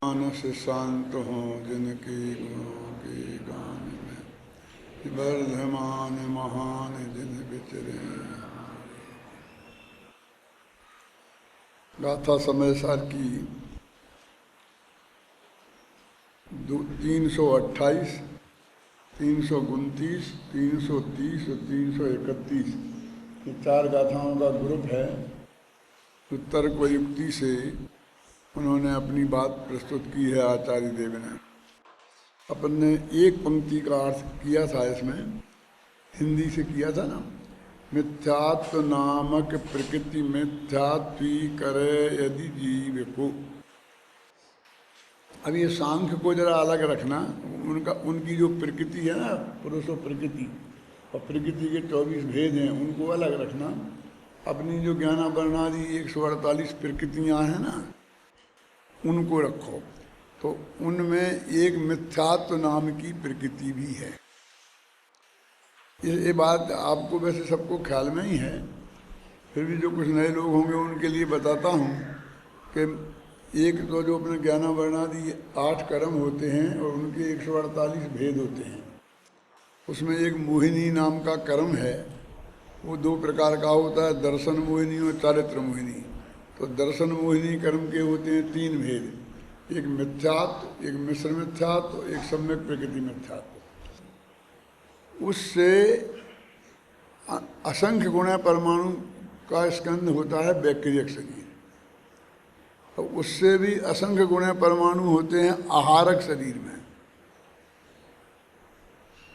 मानस शांत हों जिनके गुणों के गान में वर्धमान महान जिन विचरे। गाथा समय सार की 328, 329, 330 और 331 ये 4 गाथाओं का ग्रुप है। उत्तर को युक्ति से उन्होंने अपनी बात प्रस्तुत की है आचार्य देव ने। अपन ने एक पंक्ति का अर्थ किया था, इसमें हिंदी से किया था ना, मिथ्यात्व नामक प्रकृति मिथ्यात्वी करे यदि जीव को। अब ये सांख्य को जरा अलग रखना, उनकी जो प्रकृति है ना, पुरुषो प्रकृति और प्रकृति के 24 भेद हैं, उनको अलग रखना। अपनी जो ज्ञानावरणादि 148 प्रकृतियाँ हैं ना, उनको रखो। तो उनमें एक मिथ्यात्व नाम की प्रकृति भी है। ये बात आपको वैसे सबको ख्याल में ही है, फिर भी जो कुछ नए लोग होंगे उनके लिए बताता हूँ कि एक तो जो अपने ज्ञानावरणादि 8 कर्म होते हैं और उनके 148 भेद होते हैं। उसमें एक मोहिनी नाम का कर्म है, वो 2 प्रकार का होता है, दर्शन मोहिनी और चारित्र मोहिनी। तो दर्शन मोहिनी कर्म के होते हैं 3 भेद, एक मिथ्यात्व, एक मिश्र मिथ्यात्व, एक सम्यक प्रकृति मिथ्यात्व। उससे असंख्य गुण परमाणु का स्कंद होता है वैक्रियक शरीर, और उससे भी असंख्य गुण परमाणु होते हैं आहारक शरीर में,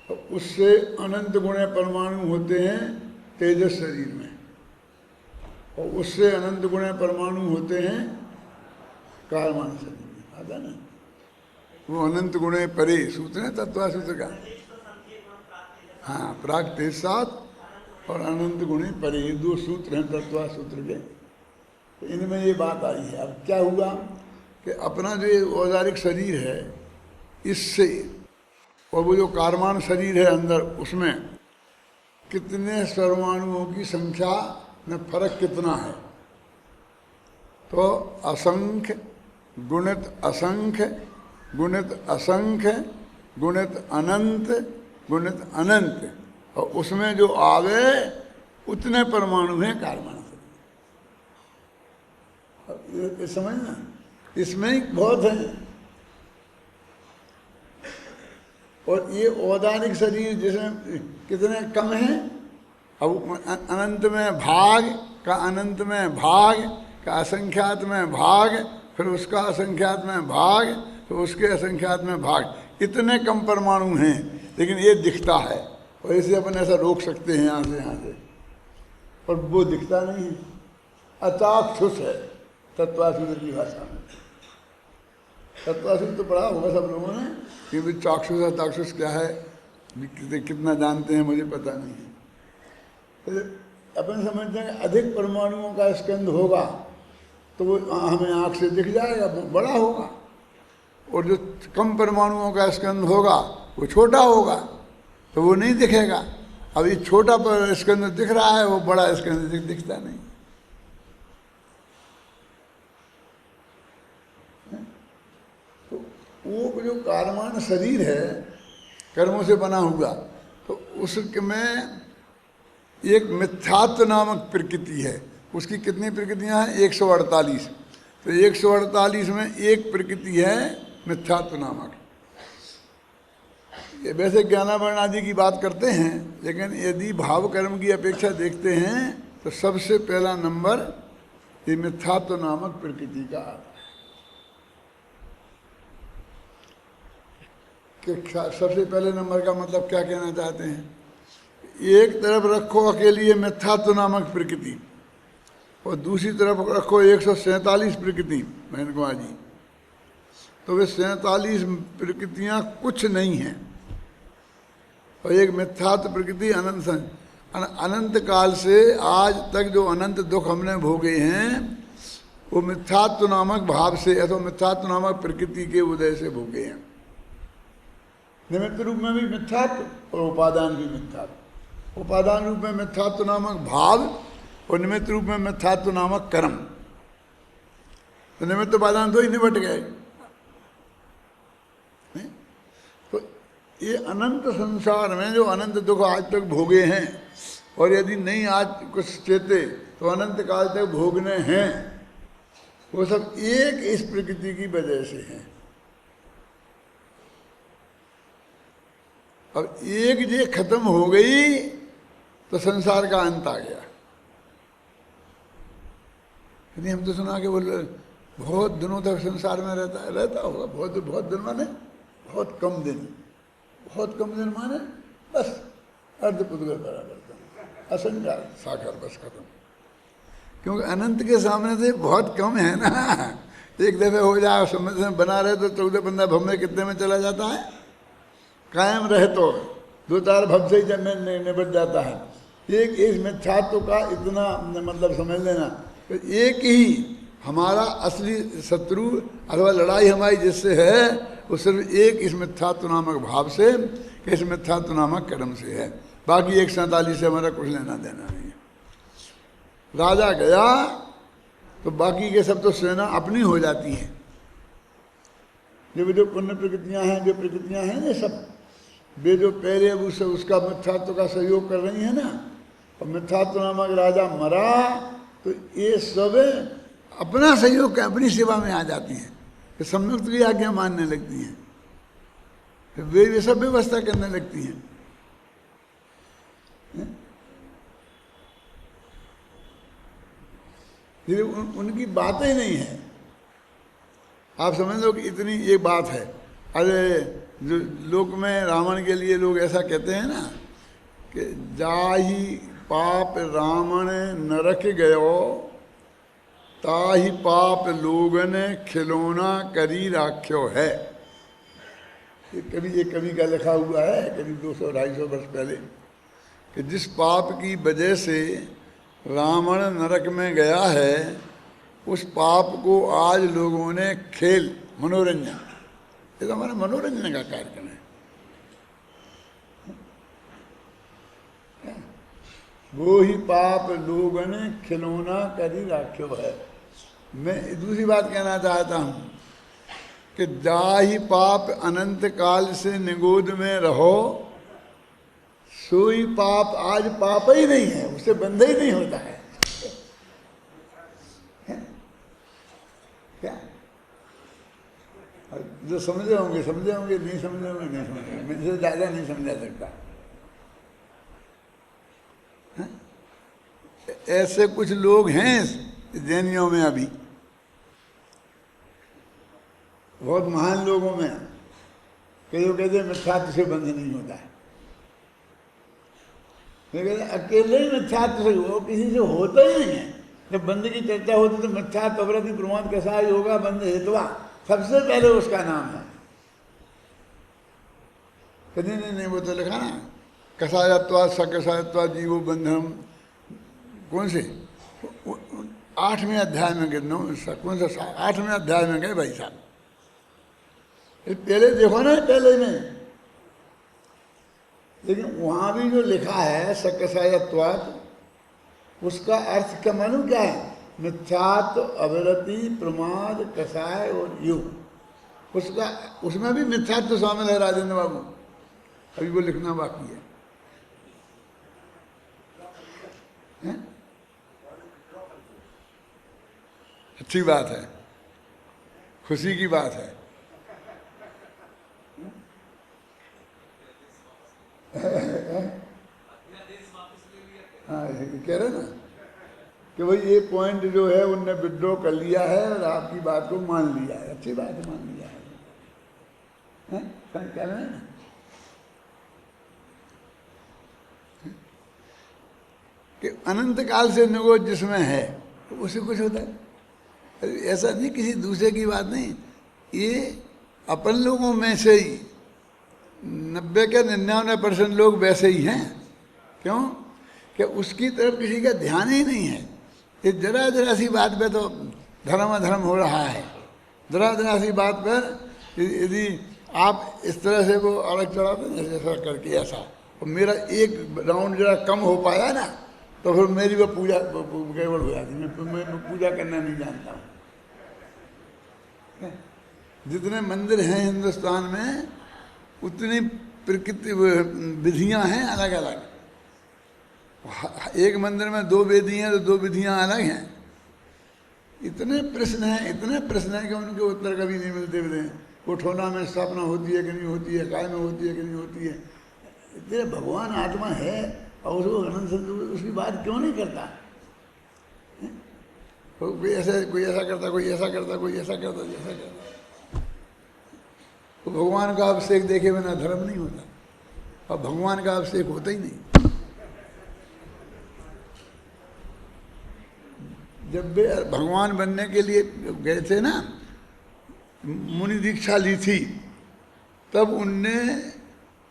और उससे अनंत गुण परमाणु होते हैं तेजस शरीर में, और उससे अनंत गुण परमाणु होते हैं कारमान शरीर में। आता ना, वो अनंत गुणे परे सूत्र है तत्वा सूत्र का। हाँ, प्राग तेज 7 और अनंत गुणे परे, 2 सूत्र हैं तत्वा सूत्र के। तो इनमें ये बात आई है। अब क्या हुआ कि अपना जो ये औजारिक शरीर है, इससे और वो जो कारमान शरीर है अंदर, उसमें कितने परमाणुओं की संख्या में फर्क कितना है। तो असंख्य गुणित असंख्य गुणित असंख्य गुणित अनंत गुणित अनंत, और उसमें जो आवे उतने परमाणु हैं कारमान शरीर। ये समझना, इसमें ही बहुत है। और ये औदानिक शरीर जिसमें कितने कम हैं, अब अनंत में भाग का, अनंत में भाग का, असंख्यात में भाग, फिर उसका असंख्यात में भाग, फिर उसके असंख्यात में भाग, इतने कम परमाणु हैं, लेकिन ये दिखता है। और इसे अपन ऐसा रोक सकते हैं यहाँ से, और वो दिखता नहीं है, अचाक्षुष है तत्वासूत्र की भाषा में। तत्वासूत्र तो पढ़ा होगा सब लोगों ने, कि चाक्षुष है, चाक्षुष क्या है, कितना जानते हैं मुझे पता नहीं है। तो अपन समझते हैं अधिक परमाणुओं का स्कंद होगा तो वो हमें आँख से दिख जाएगा, बड़ा होगा, और जो कम परमाणुओं का स्कंद होगा वो छोटा होगा, तो वो नहीं दिखेगा। अब ये छोटा पर स्कंद दिख रहा है, वो बड़ा स्कंद दिखता नहीं। तो वो जो कारमान शरीर है कर्मों से बना हुआ, तो उसमें एक मिथ्यात्व नामक प्रकृति है। उसकी कितनी प्रकृतियां हैं? 148। तो 148 में एक प्रकृति है मिथ्यात्व नामक। ये वैसे ज्ञानावरण आदि की बात करते हैं, लेकिन यदि भाव कर्म की अपेक्षा देखते हैं तो सबसे पहला नंबर ये मिथ्यात्व नामक प्रकृति का आता है। कि सबसे पहले नंबर का मतलब क्या कहना चाहते हैं? एक तरफ रखो अकेली मिथ्यात्व नामक प्रकृति, और दूसरी तरफ रखो 147 प्रकृति बहन कुमार जी, तो वे 47 प्रकृतियां कुछ नहीं हैं। और एक मिथ्यात्व प्रकृति अनंत काल से आज तक जो अनंत दुख हमने भोगे हैं, वो मिथ्यात्व नामक भाव से अथवा मिथ्यात्व नामक प्रकृति के उदय से भोगे हैं। निमित्त रूप में भी मिथ्यात्व और उपादान भी मिथ्यात्व। उपादान रूप में मिथ्यात्व नामक भाव और निमित्त रूप में मिथ्यात्व नामक कर्म। तो निमित्त उपादान तो ही निपट गए। ये अनंत संसार में जो अनंत दुख आज तक भोगे हैं, और यदि नहीं आज कुछ चेते तो अनंत काल तक भोगने हैं, वो सब एक इस प्रकृति की वजह से हैं। अब एक जे खत्म हो गई तो संसार का अंत आ गया। नहीं, हम तो सुना कि वो बहुत दिनों तक संसार में रहता होगा। बहुत दिन माने बहुत कम दिन, बहुत कम दिन माने बस अर्धपुद्गल बराबर असंख्यात साकार, बस खत्म। क्योंकि अनंत के सामने से बहुत कम है ना। एक दफे हो जाए समझ में बना रहे तो 14-15 भव में कितने में चला जाता है। कायम रहे तो 2-4 भव से ही जब निबट जाता है। एक इस मिथ्यात्व का इतना मतलब समझ लेना, तो एक ही हमारा असली शत्रु अथवा लड़ाई हमारी जिससे है वो सिर्फ एक इस मिथ्यात्व नामक भाव से, इस मिथ्यात्व नामक कर्म से है। बाकी 147 से हमारा कुछ लेना देना नहीं है। राजा गया तो बाकी के सब तो सेना अपनी हो जाती है। जो पुण्य प्रकृतियां हैं, जो प्रकृतियां हैं, ये सब वे जो पहले उसका मिथ्यात्व का सहयोग कर रही है ना, और मिथ्यात्व नामक राजा मरा तो ये सब अपना सहयोग कर अपनी सेवा में आ जाती हैं, कि संयुक्त की आज्ञा मानने लगती हैं, वे सब व्यवस्था करने लगती हैं। उनकी बातें नहीं है। आप समझ लो कि इतनी ये बात है। अरे जो लोक में रावण के लिए लोग ऐसा कहते हैं ना कि जाहि पाप रावण नरक गयो, ताहि पाप लोगन खिलौना करी राख्यो है। ये कवि का लिखा हुआ है करीब 200-250 वर्ष पहले, कि जिस पाप की वजह से रावण नरक में गया है, उस पाप को आज लोगों ने खेल, मनोरंजन, ये तो हमारा मनोरंजन का कार्यक्रम है। वो ही पाप लोगों ने खिलौना करी राख्यो है। मैं दूसरी बात कहना चाहता हूँ कि जाहि पाप अनंत काल से निगोद में रहो, सोई पाप आज पाप ही नहीं है, उससे बंध ही नहीं होता है। क्या जो समझे होंगे समझे होंगे, नहीं समझे होंगे नहीं समझे, मुझसे ज्यादा नहीं समझा सकता। ऐसे कुछ लोग हैं जैनियों में अभी, बहुत महान लोगों में, कि जो कहते हैं मिथ्यात्व से बंध नहीं होता है। अकेले ही मिथ्यात्व से, वो किसी से होता ही नहीं है। जब बंध की चर्चा होती तो मिथ्यात्व अवरति प्रमाद कैसा योगा बंध हेतवा सबसे पहले उसका नाम है। कहीं नहीं वो तो लिखा ना, कसायत्वा सकसायत्वा जीवो बंधनम, कौन से 8वें अध्याय में गए, कौन सा 8वें अध्याय में गए भाई साहब। पहले देखो ना, पहले में, लेकिन वहां भी जो लिखा है सकसायत्वाद, उसका अर्थ का मालूम क्या है? मिथ्यात्व, अविरति, प्रमाद, कसाय और युग। उसका उसमें भी मिथ्यात्व शामिल है राजेंद्र बाबू, अभी वो लिखना बाकी है। अच्छी बात है, खुशी की बात है। हाँ, कह रहे ना कि भाई ये पॉइंट जो है उनने विड्रॉ कर लिया है और आपकी बात को मान लिया है। अच्छी बात है, मान लिया है। कह रहे हैं ना, कि अनंत काल से निगोद जिसमें है तो उसे कुछ होता है। ऐसा नहीं, किसी दूसरे की बात नहीं, ये अपन लोगों में से ही 90 के 99% लोग वैसे ही हैं। क्यों? कि उसकी तरफ किसी का ध्यान ही नहीं है। ये जरा जरा सी बात पे तो धर्म अधर्म हो रहा है। जरा जरा सी बात पर यदि आप इस तरह से वो अलग चढ़ाते हैं ऐसा करके ऐसा, और मेरा एक राउंड जरा कम हो पाया ना तो फिर मेरी वो पूजा गड़बड़ हो जाती। मैं पूजा करना नहीं जानता हूँ। जितने मंदिर हैं हिंदुस्तान में उतनी प्रकृति विधियां हैं अलग अलग। एक मंदिर में 2 वेदी हैं तो 2 विधियां अलग हैं। इतने प्रश्न हैं कि उनके उत्तर कभी नहीं मिलते हुए। कोठोना में स्थापना होती है कि नहीं होती है, काय में होती है कि नहीं होती है। इतने भगवान आत्मा है और उसको अनंत संतोष उसकी बात क्यों नहीं करता? कोई ऐसा करता, कोई ऐसा करता, कोई ऐसा करता, जैसा करता। तो भगवान का अभिषेक देखे बिना धर्म नहीं होता, और भगवान का अभिषेक होता ही नहीं। जब वे भगवान बनने के लिए गए थे ना, मुनि दीक्षा ली थी, तब उनने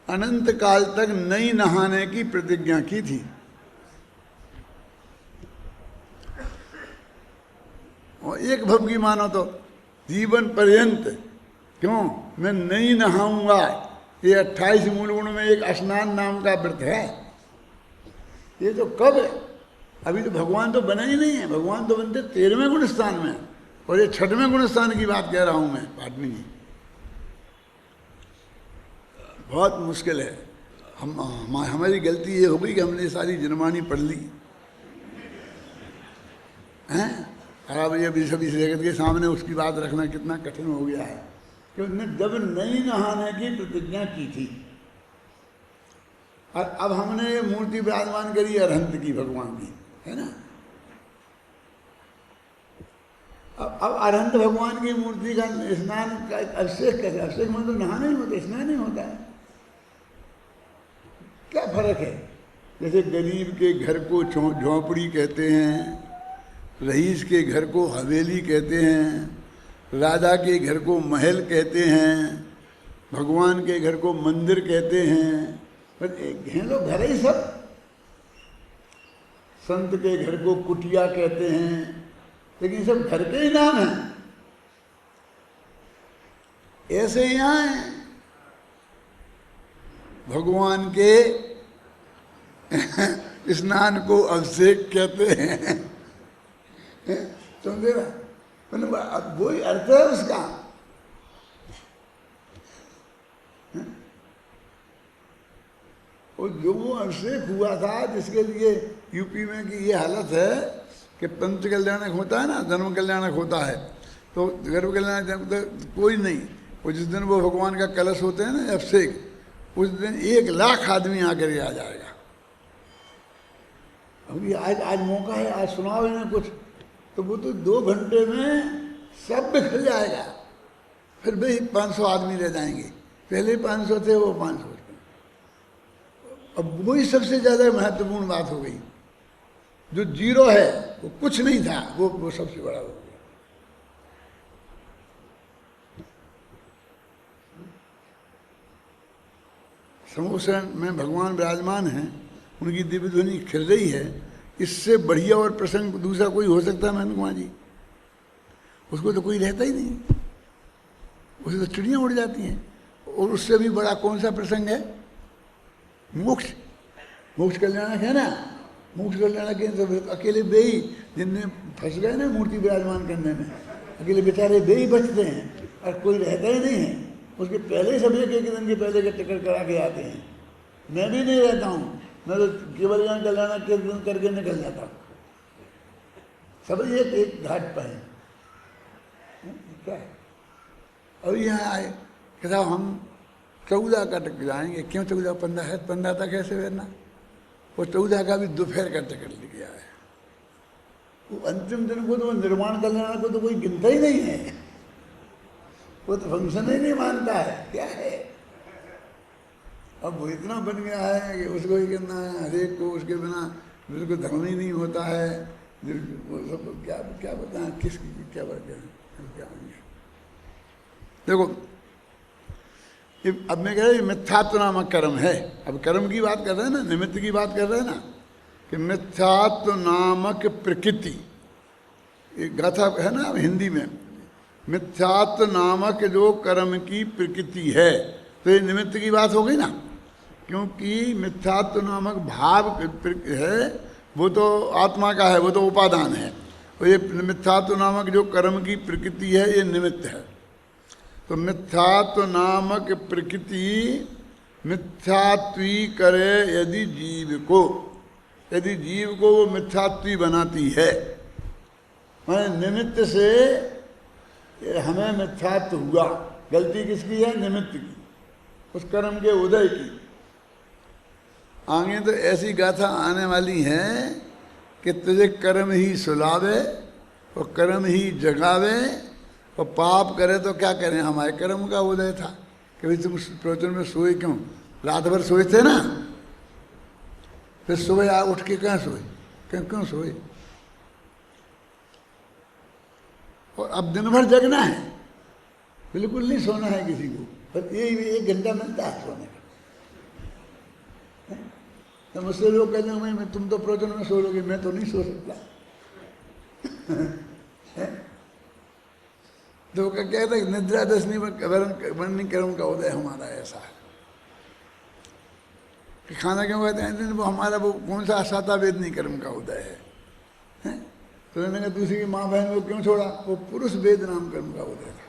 अनंत काल तक नहीं नहाने की प्रतिज्ञा की थी। और एक भव की मानो तो जीवन पर्यंत, क्यों मैं नहीं नहाऊंगा। ये 28 मूल गुण में एक स्नान नाम का व्रत है। ये तो कब है? अभी तो भगवान तो बना ही नहीं है। भगवान तो बनते 13वें गुण स्थान में, और ये 6वें गुण स्थान की बात कह रहा हूं मैं पाटनी जी। बहुत मुश्किल है। हमारी गलती ये हो गई कि हमने सारी जनमानी पढ़ ली हैं। खराब ये अभी सभी जगत के सामने उसकी बात रखना कितना कठिन हो गया है कि उसने जब नहीं नहाने की प्रतिज्ञा की थी, और अब हमने ये मूर्ति विराजमान करी अरहंत की, भगवान की, है ना। अब अरहंत भगवान की मूर्ति का स्नान का अभिषेक कैसे? अभिषेक में तो नहाना ही होता है, स्नान नहीं होता है। क्या फर्क है? जैसे गरीब के घर को झोंपड़ी कहते हैं, रईस के घर को हवेली कहते हैं, राजा के घर को महल कहते हैं, भगवान के घर को मंदिर कहते हैं। पर हैं लोग घर ही सब। संत के घर को कुटिया कहते हैं, लेकिन सब घर के ही नाम हैं। ऐसे यहां है भगवान के स्नान को अभिषेक कहते हैं। समझे ना? मतलब वही अर्थ है उसका। और जो वो अभिषेक हुआ था, जिसके लिए यूपी में की ये हालत है कि पंच कल्याणक होता है ना, धर्म कल्याणक होता है, तो गर्भ कल्याणक तो कोई नहीं। वो जिस दिन वो भगवान का कलश होते हैं ना अभिषेक, उस दिन 1 लाख आदमी आकर के आ जाएगा। अभी आज मौका है, आज सुनाओ इन्हें कुछ, तो वो तो 2 घंटे में सब बिखर जाएगा। फिर भी 500 आदमी रह जाएंगे। पहले 500 थे, वो 500। अब वही सबसे ज़्यादा महत्वपूर्ण बात हो गई। जो 0 है वो कुछ नहीं था, वो सबसे बड़ा हो गया। समोसन में भगवान विराजमान हैं, उनकी दिव्य ध्वनि खिल रही है। इससे बढ़िया और प्रसंग दूसरा कोई हो सकता है महेंद्र कुमार जी? उसको तो कोई रहता ही नहीं, उसे तो चिड़ियाँ उड़ जाती हैं। और उससे भी बड़ा कौन सा प्रसंग है? मोक्ष। मोक्ष कल्याणक है ना। मोक्ष कल्याणक के सब अकेले बेई जिनने फंस गए ना मूर्ति विराजमान करने में, अकेले बेचारे बेई बचते हैं और कोई रहता ही नहीं है। उसके पहले सब एक दिन के पहले के टिकट करा के आते हैं। मैं भी नहीं रहता हूँ, मैं तो केवल यहाँ कल्याणक के दिन करके निकल जाता हूँ। सब एक घाट पर है। क्या है? और यहाँ आए कहता हम 14 का टिकट जाएंगे। क्यों 14? 15 तक कैसे बैठना? वो 14 का भी दोपहर का टिकट लिख गया है। वो अंतिम दिन को तो निर्माण कल्याण को तो कोई गिनता ही नहीं है। वो तो फंक्शन ही नहीं मानता है। क्या है? अब वो इतना बन गया है कि उसको ही करना है, हरेक को उसके बिना बिल्कुल धर्म ही नहीं होता है। वो सब क्या क्या बताएं, किसकी क्या बात है? देखो अब मैं कह रहा हूँ मिथ्यात्व नामक कर्म है। अब कर्म की बात कर रहे हैं ना, निमित्त की बात कर रहे हैं ना, कि मिथ्यात्व नामक प्रकृति, एक गाथा है ना हिंदी में, मिथ्यात्व नामक जो कर्म की प्रकृति है, तो ये निमित्त की बात हो गई ना। क्योंकि मिथ्यात्व नामक भाव है, वो तो आत्मा का है, वो तो उपादान है। और ये मिथ्यात्व नामक जो कर्म की प्रकृति है, ये निमित्त है। तो मिथ्यात्व नामक प्रकृति मिथ्यात्वी करे यदि जीव को, यदि जीव को वो मिथ्यात्वी बनाती है, माने निमित्त से हमें मिथ्यात्व हुआ, गलती किसकी है? निमित्त की, उस कर्म के उदय की। आगे तो ऐसी गाथा आने वाली है कि तुझे कर्म ही सुलावे और कर्म ही जगावे, और पाप करे तो क्या करें? हमारे कर्म का उदय था कि भाई तुम प्रवचन में सोए क्यों? रात भर सोए थे ना, फिर सुबह आ उठ के कहाँ सोए? क्यों सोए? और अब दिन भर जगना है, बिल्कुल नहीं सोना है किसी को, पर ये 1 घंटा मिलता है सोने का। तो मुझसे लोग कहते हैं मैं तुम तो प्रवचन में सो लोगे, मैं तो नहीं सो सकता। तो कहते हैं निद्रा दशनी वर्णी कर्म का उदय हमारा ऐसा है कि खाना क्यों कहते हैं? वो हमारा वो कौन सा साता वेदनी कर्म का उदय है? तो उन्होंने कहा दूसरी की माँ बहन को क्यों छोड़ा? वो पुरुष वेद नाम कर्म का उदय था,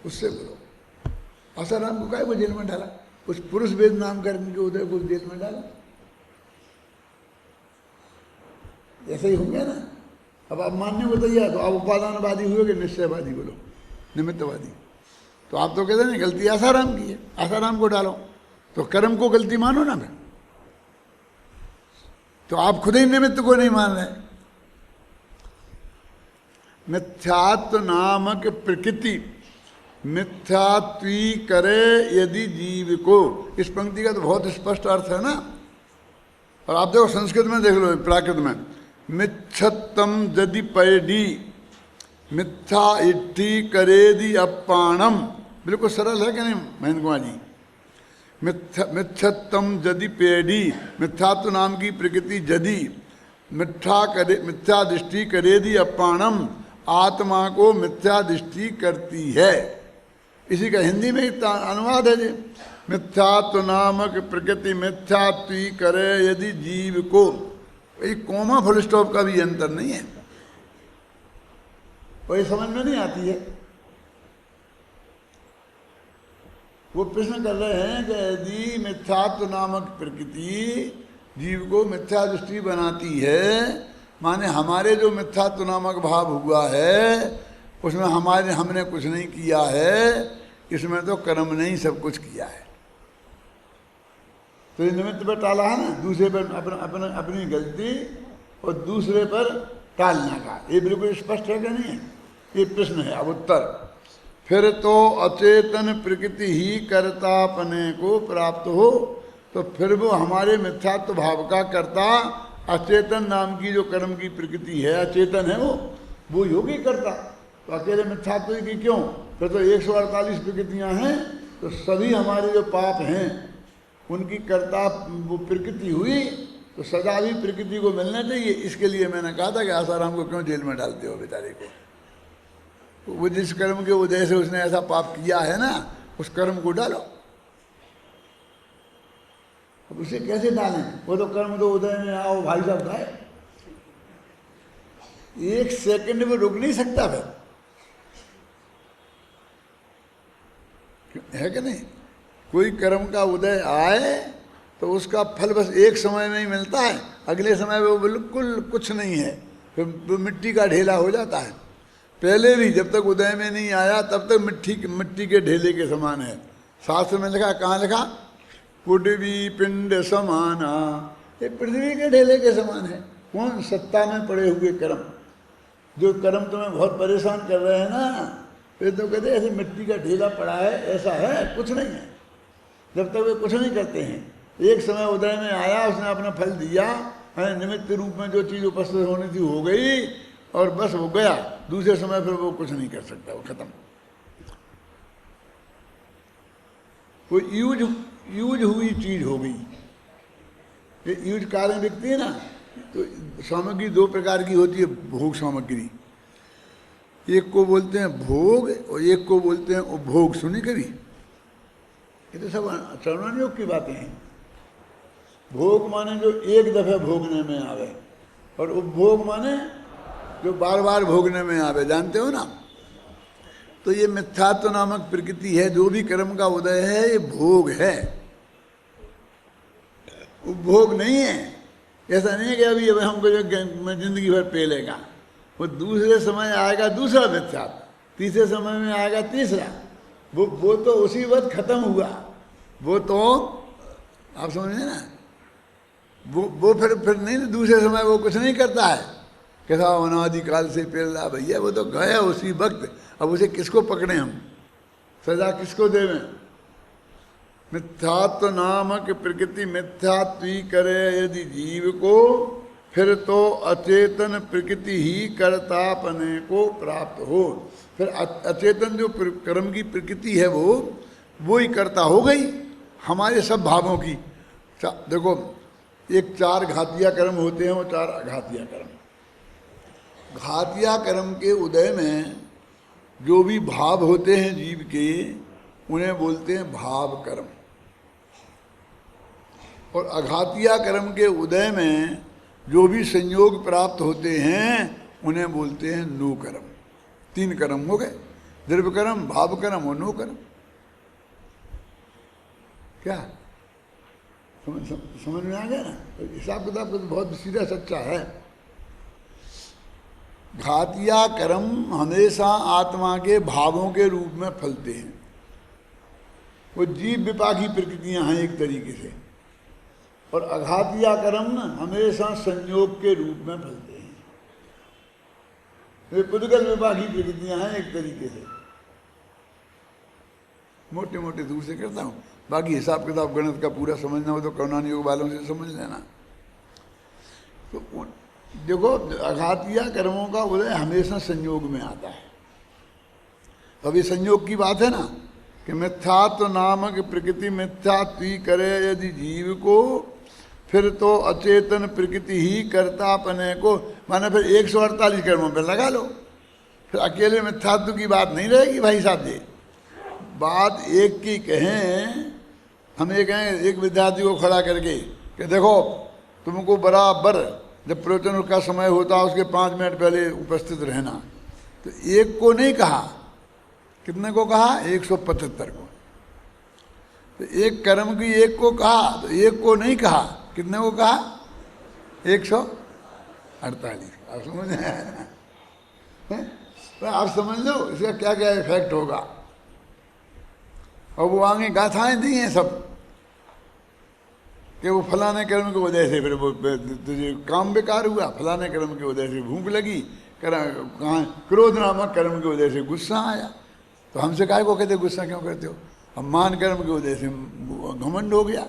उससे बोलो। आसाराम को क्या वो जेल में डाला? उस पुरुष वेद नाम कर्म के उदय को जेल में डाला। ऐसे ही हो गया ना। अब आप मानने को तैयार, तो आप उपादानवादी हुए कि निश्चयवादी? बोलो, निमित्तवादी। तो आप तो कहते हैं गलती आसाराम की है, आसाराम को डालो, तो कर्म को गलती मानो ना। फिर तो आप खुद ही निमित्त को नहीं मान रहे। मिथ्यात्व नामक प्रकृति मिथ्यात्वी करे यदि जीव को, इस पंक्ति का तो बहुत स्पष्ट अर्थ है ना। और आप देखो संस्कृत में देख लो, प्राकृत में मिच्छत्तम यदि पैडी मिथ्या इट्ठी करेदि अपाणम, बिल्कुल सरल है कि नहीं महेंद्र कुमार जी? मिथ्यत्तम यदि पेडी, मिथ्यात्व नाम की प्रकृति यदि मिथ्या दृष्टि करेदि अपाणम, आत्मा को मिथ्या दृष्टि करती है। इसी का हिंदी में अनुवाद है जी, मिथ्यात्व नामक प्रकृति मिथ्यात्वी करे यदि जीव को। ये कोमा फुल स्टॉप का भी अंतर नहीं है, वही समझ में नहीं आती है। वो प्रश्न कर रहे हैं कि यदि मिथ्यात्व नामक प्रकृति जीव को मिथ्या दृष्टि बनाती है, माने हमारे जो मिथ्यात्व नामक भाव हुआ है उसमें हमने कुछ नहीं किया है, इसमें तो कर्म ने ही सब कुछ किया है। तो ये निमित्त पर टाला है ना, दूसरे पर अपनी गलती और दूसरे पर टालना का, ये बिल्कुल स्पष्ट है कि नहीं है? ये प्रश्न है। अब उत्तर, फिर तो अचेतन प्रकृति ही कर्तापने को प्राप्त हो, तो फिर वो हमारे मिथ्यात्व भाव का कर्ता अचेतन नाम की जो कर्म की प्रकृति है, अचेतन है वो योगी करता। तो अकेले मिथ्यात्व की क्यों? फिर तो 148 प्रकृतियां हैं, तो सभी हमारे जो पाप हैं उनकी कर्ता वो प्रकृति हुई, तो सजा भी प्रकृति को मिलना चाहिए। इसके लिए मैंने कहा था कि आसाराम को क्यों जेल में डालते हो बेचारे को? वो जिस कर्म के उदय से उसने ऐसा पाप किया है ना, उस कर्म को डालो। अब उसे कैसे डालें? वो तो कर्म तो उदय में आओ भाई साहब का है, 1 सेकंड में रुक नहीं सकता फिर, है कि नहीं? कोई कर्म का उदय आए तो उसका फल बस एक समय में ही मिलता है, अगले समय में वो बिल्कुल कुछ नहीं है, फिर वो मिट्टी का ढेला हो जाता है। पहले भी जब तक उदय में नहीं आया तब तक मिट्टी के ढेले के समान है। शास्त्र में लिखा, कहाँ लिखा? पृथ्वी पिंड समाना, ये पृथ्वी के ढेले के समान है। कौन? सत्ता में पड़े हुए कर्म, जो कर्म तुम्हें बहुत परेशान कर रहे हैं ना, फिर तो कहते ऐसे मिट्टी का ढेला पड़ा है, ऐसा है, कुछ नहीं है। जब तक वे कुछ नहीं करते हैं, एक समय उदय में आया, उसने अपना फल दिया, निमित्त रूप में जो चीज़ उपस्थित होनी थी हो गई, और बस हो गया। दूसरे समय फिर वो कुछ नहीं कर सकता, वो खत्म। वो यूज हुई चीज हो गई। ये यूज कारें बिकती है ना, तो सामग्री 2 प्रकार की होती है, भोग सामग्री। एक को बोलते हैं भोग और एक को बोलते हैं उपभोग। सुनी कभी? ये तो सब श्रवण योग की बातें हैं। भोग माने जो एक दफे भोगने में आवे, और उपभोग माने जो बार बार भोगने में आवे। जानते हो ना? तो ये मिथ्यात्व नामक प्रकृति है, जो भी कर्म का उदय है ये भोग है। उपभोग नहीं है। ऐसा नहीं है कि अभी हमको मैं जिंदगी भर पे लेगा। वो दूसरे समय आएगा दूसरा मिथ्यात्व, तीसरे समय में आएगा तीसरा। वो तो उसी वक्त खत्म हुआ। वो तो आप समझे ना, वो फिर नहीं, दूसरे समय वो कुछ नहीं करता है। कैसा अनादिकाल से पेड़ रहा भैया, वो तो गया उसी वक्त। अब उसे किसको पकड़े हम, सजा किसको देवें। मिथ्यात्व नामक प्रकृति मिथ्यात्वी करे यदि जीव को, फिर तो अचेतन प्रकृति ही कर्तापने को प्राप्त हो। फिर अचेतन जो कर्म की प्रकृति है वो ही कर्ता हो गई हमारे सब भावों की। देखो, एक 4 घातिया कर्म होते हैं, वो 4 अघातिया कर्म। घातिया कर्म के उदय में जो भी भाव होते हैं जीव के, उन्हें बोलते हैं भाव कर्म। और अघातिया कर्म के उदय में जो भी संयोग प्राप्त होते हैं, उन्हें बोलते हैं नो कर्म। 3 कर्म हो गए, द्रव्य कर्म, भाव कर्म और नो कर्म। क्या समझ में आ गया ना? तो हिसाब किताब तो बहुत सीधा सच्चा है। घातिया कर्म हमेशा आत्मा के भावों के रूप में फलते हैं। वो जीव विपाकी प्रकृतियां हैं एक तरीके से। और अघातिया कर्म ना हमेशा संयोग के रूप में फलते हैं। वे पुद्गल विपाकी प्रकृतियां हैं एक तरीके से। मोटे मोटे दूर से करता हूँ, बाकी हिसाब किताब गणित का पूरा समझना हो तो करुणान योग वालों से समझ लेना। तो देखो, अघातिया कर्मों का उदय हमेशा संयोग में आता है। अभी संयोग की बात है ना, कि मिथ्यात्व नामक प्रकृति मिथ्यात्वी करे यदि जीव को, फिर तो अचेतन प्रकृति ही कर्तापने को। माने फिर 148 कर्मों पर लगा लो, फिर अकेले मिथ्यात्व की बात नहीं रहेगी भाई साहब जी। बात एक की कहें, हम ये कहें एक विद्यार्थी को खड़ा करके कि देखो, तुमको बराबर जब प्रवचन का समय होता उसके 5 मिनट पहले उपस्थित रहना। तो एक को नहीं कहा, कितने को कहा? 175 को। तो एक कर्म की एक को कहा, तो एक को नहीं कहा, कितने को कहा? 148। आप समझ हैं? तो आप समझ लो इसका क्या क्या इफेक्ट होगा। और वो आगे गाथाएं दी हैं सब, कि वो फलाने कर्म की वजह से फिर वो तुझे काम बेकार हुआ, फलाने कर्म की वजह से भूख लगी, कहाँ क्रोध नामक कर्म की वजह से गुस्सा आया। तो हमसे काहे को कहते गुस्सा क्यों करते हो? अब मान कर्म की वजह से घमंड हो गया,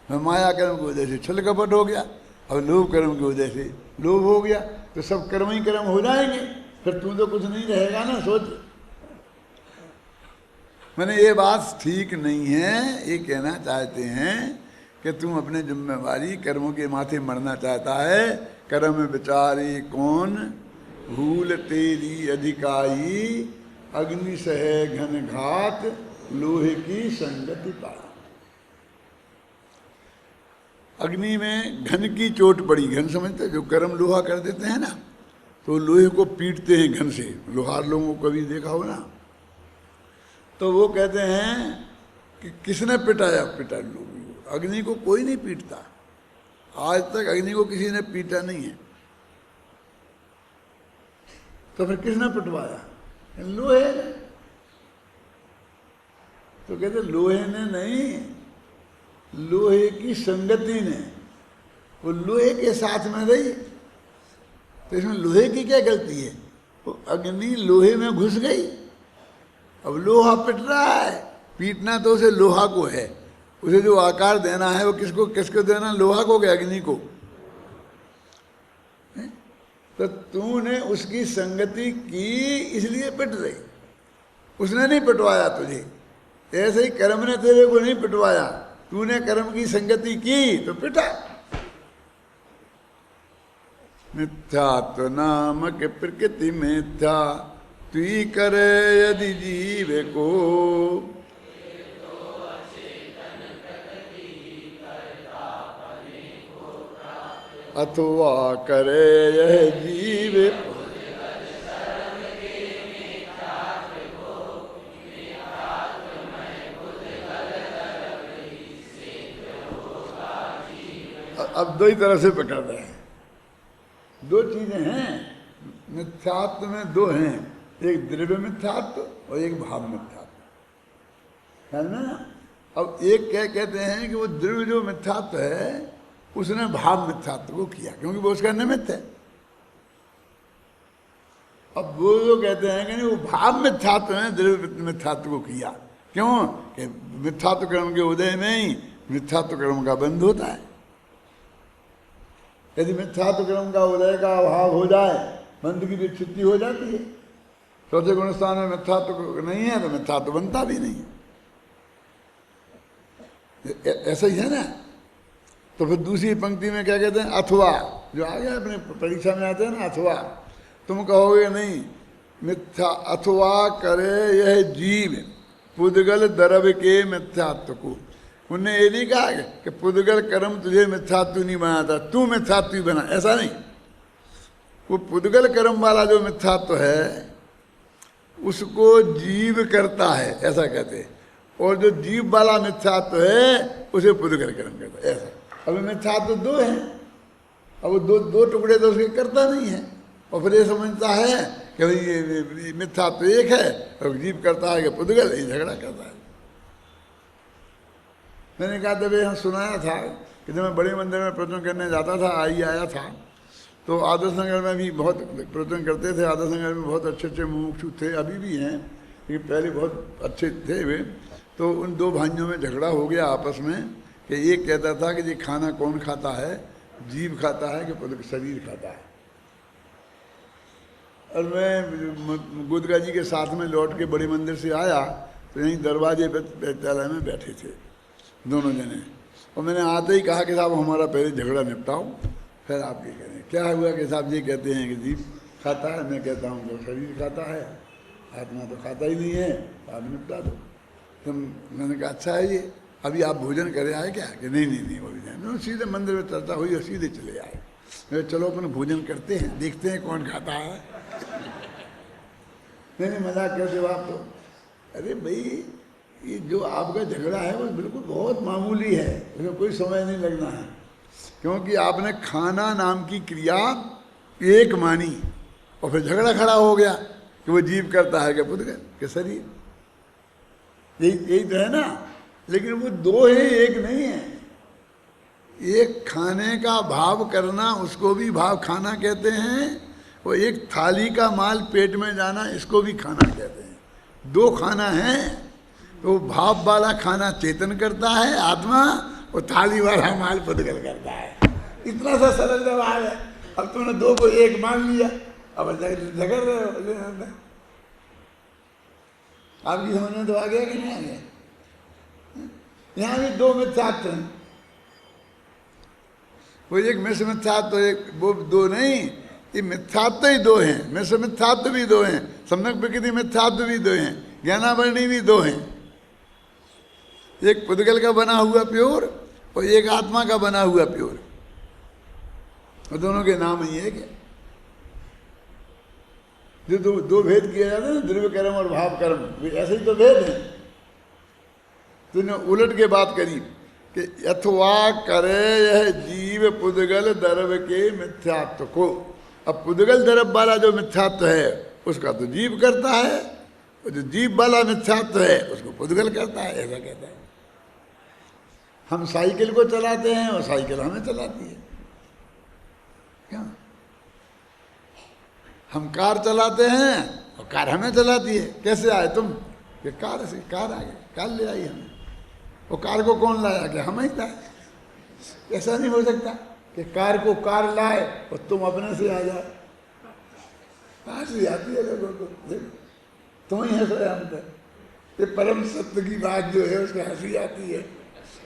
माया कर्म की वजह से छल कपट हो गया, और लोभ कर्म की वजह से लोभ हो गया। तो सब कर्म ही कर्म हो जाएंगे, फिर तू तो कुछ नहीं रहेगा ना। सोच, मैंने ये बात ठीक नहीं है। ये कहना चाहते हैं कि तुम अपने जिम्मेवारी कर्मों के माथे मरना चाहता है। कर्म विचारी कौन भूल तेरी अधिकाई, अग्नि सहे घन घात लोहे की संगति पाई। अग्नि में घन की चोट पड़ी। घन समझते, जो गर्म लोहा कर देते हैं ना, तो लोहे को पीटते हैं घन से। लोहार लोगों को कभी देखा हो ना, तो वो कहते हैं कि किसने पिटाया? पिटा लोग। अग्नि को कोई नहीं पीटता, आज तक अग्नि को किसी ने पीटा नहीं है। तो फिर किसने पिटवाया? लोहे ने। तो कहते लोहे ने नहीं, लोहे की संगति ने। वो लोहे के साथ में रही, तो इसमें लोहे की क्या गलती है? वो अग्नि लोहे में घुस गई, अब लोहा पिट रहा है। पीटना तो उसे लोहा को है, उसे जो आकार देना है वो किसको किसको देना? लोहा को क्या अग्नि को? तो तूने उसकी संगति की इसलिए पिट रही, उसने नहीं पिटवाया तुझे। ऐसे ही कर्म ने तेरे को नहीं पिटवाया, तूने कर्म की संगति की तो पिटा। मिथ्यात्व नामक प्रकृति मिथ्या तुई करे यदि जीव को, अथवा करे यह जीव। अब दो ही तरह से पकड़ रहे हैं। दो चीजें हैं मिथ्यात्व में, दो हैं, एक द्रव्य मिथ्यात्व और एक भाव मिथ्यात्व, है ना। अब एक क्या कहते हैं कि वो द्रव्य जो मिथ्यात्व है उसने भाव मिथ्यात्व को किया क्योंकि वो उसका निमित्त है। अब वो जो कहते हैं कि नहीं वो भाव मिथ्यात्व ने द्रव्य मिथ्यात्व को किया, क्यों कि मिथ्यात्व कर्म के उदय में ही मिथ्यात्व कर्म का बंध होता है। यदि मिथ्यात्व कर्म का उदय का अभाव हो जाए बंध की विच्छित्ति हो जाती है। चौथे गुण स्थान में मिथ्यात्व नहीं है तो मिथ्यात्व बनता भी नहीं है। ऐसा ही है ना। तो फिर दूसरी पंक्ति में क्या कहते हैं, अथवा, जो आ गया अपने परीक्षा में आते हैं ना, अथवा। तुम कहोगे नहीं मिथ्या, अथवा करे यह जीव पुद्गल द्रव्य के मिथ्यात्व को। उनने ये नहीं कहा कि पुद्गल कर्म तुझे मिथ्यात्व नहीं बनाता, तू मिथ्यात्व बना, ऐसा नहीं। वो पुद्गल कर्म वाला जो मिथ्यात्व है उसको जीव करता है, ऐसा कहते हैं। और जो जीव वाला मिथ्यात्व है उसे पुद्गल कर्म करता है, ऐसा। अभी मिथ्यात्व दो है, अब वो दो टुकड़े तो उसके करता नहीं है, और फिर ये समझता है कि भाई ये मिथ्यात्व एक है और जीव करता है कि पुद्गल, ये झगड़ा करता है। मैंने कहा तब यहाँ सुनाया था कि जब मैं बड़े मंदिर में प्रवचन करने जाता था, आया था, तो आदर्श नगर में भी बहुत प्रवचन करते थे। आदर्श नगर में बहुत अच्छे अच्छे मुमुक्षु थे, अभी भी हैं, लेकिन पहले बहुत अच्छे थे वे। तो उन दो भाइयों में झगड़ा हो गया आपस में कि एक कहता था कि ये खाना कौन खाता है, जीव खाता है कि शरीर खाता है। और मैं गुदगा जी के साथ में लौट के बड़े मंदिर से आया तो यहीं दरवाजे पे विद्यालय में बैठे थे दोनों जने, और मैंने आते ही कहा कि साहब हमारा पहले झगड़ा निपटाओ फिर आप ये करें। क्या हुआ कि साहब ये कहते हैं कि जीव खाता है, मैं कहता हूँ कि शरीर खाता है, आत्मा तो खाता ही नहीं है, आप निपटा दो। तो मैंने कहा अच्छा है ये, अभी आप भोजन करे आए क्या, कि नहीं वो भी सीधे मंदिर में चर्चा हुई और सीधे चले आए। मैं चलो अपन भोजन करते हैं, देखते हैं कौन खाता है। नहीं मजाक करते हो आप तो। अरे भाई ये जो आपका झगड़ा है वो बिल्कुल बहुत मामूली है, उसमें कोई समय नहीं लगना है, क्योंकि आपने खाना नाम की क्रिया एक मानी और फिर झगड़ा खड़ा हो गया कि वो जीव करता है क्या पुद्गल के शरीर, यही तो है ना। लेकिन वो दो है, एक नहीं है। एक खाने का भाव करना उसको भी भाव खाना कहते हैं, और एक थाली का माल पेट में जाना इसको भी खाना कहते हैं। दो खाना है, तो भाव वाला खाना चेतन करता है आत्मा, और थाली वाला माल पुद्गल करता है। इतना सा सरल जवाब है। अब तुमने दो को एक मान लिया, अब झगड़ रहे हो। आपकी समझ में तो आ गया कि नहीं आ गया। यहाँ भी दो मिथ्यात्व हैं, वो एक मिश्र मिथ्यात्व, एक वो दो नहीं, ये मिथ्यात्व ही दो हैं, मिश्र मिथ्यात्व भी दो हैं, सम्यक प्रकृति मिथ्यात्व भी दो हैं, ज्ञानावरणी भी दो हैं। एक पुद्गल का बना हुआ प्योर और एक आत्मा का बना हुआ प्योर, और दोनों के नाम ही एक है। जो दो भेद किया जाता है ना, द्रव्य कर्म और भाव कर्म, ऐसे ही तो भेद हैं। तूने उलट के बात करी कि अथवा करे यह जीव पुद्गल द्रव्य के मिथ्यात्व को। अब पुद्गल द्रव्य वाला जो मिथ्यात्व है उसका तो जीव करता है, और जो जीव वाला मिथ्यात्व है उसको पुद्गल करता है, ऐसा कहता है। हम साइकिल को चलाते हैं और साइकिल हमें चलाती है, क्या? हम कार चलाते हैं और कार हमें चलाती है। कैसे आए तुम? कि कार से, कार आ गई, कार ले आई हमें। वो कार को कौन लाया? कि हम ही लाए। ऐसा नहीं हो सकता कि कार को कार लाए और तुम अपने से आ जाए। हंसी आती है लोगों को, तुम ही हंस रहे हम तो। ये परम सत्य की बात जो है उसको हंसी आती है,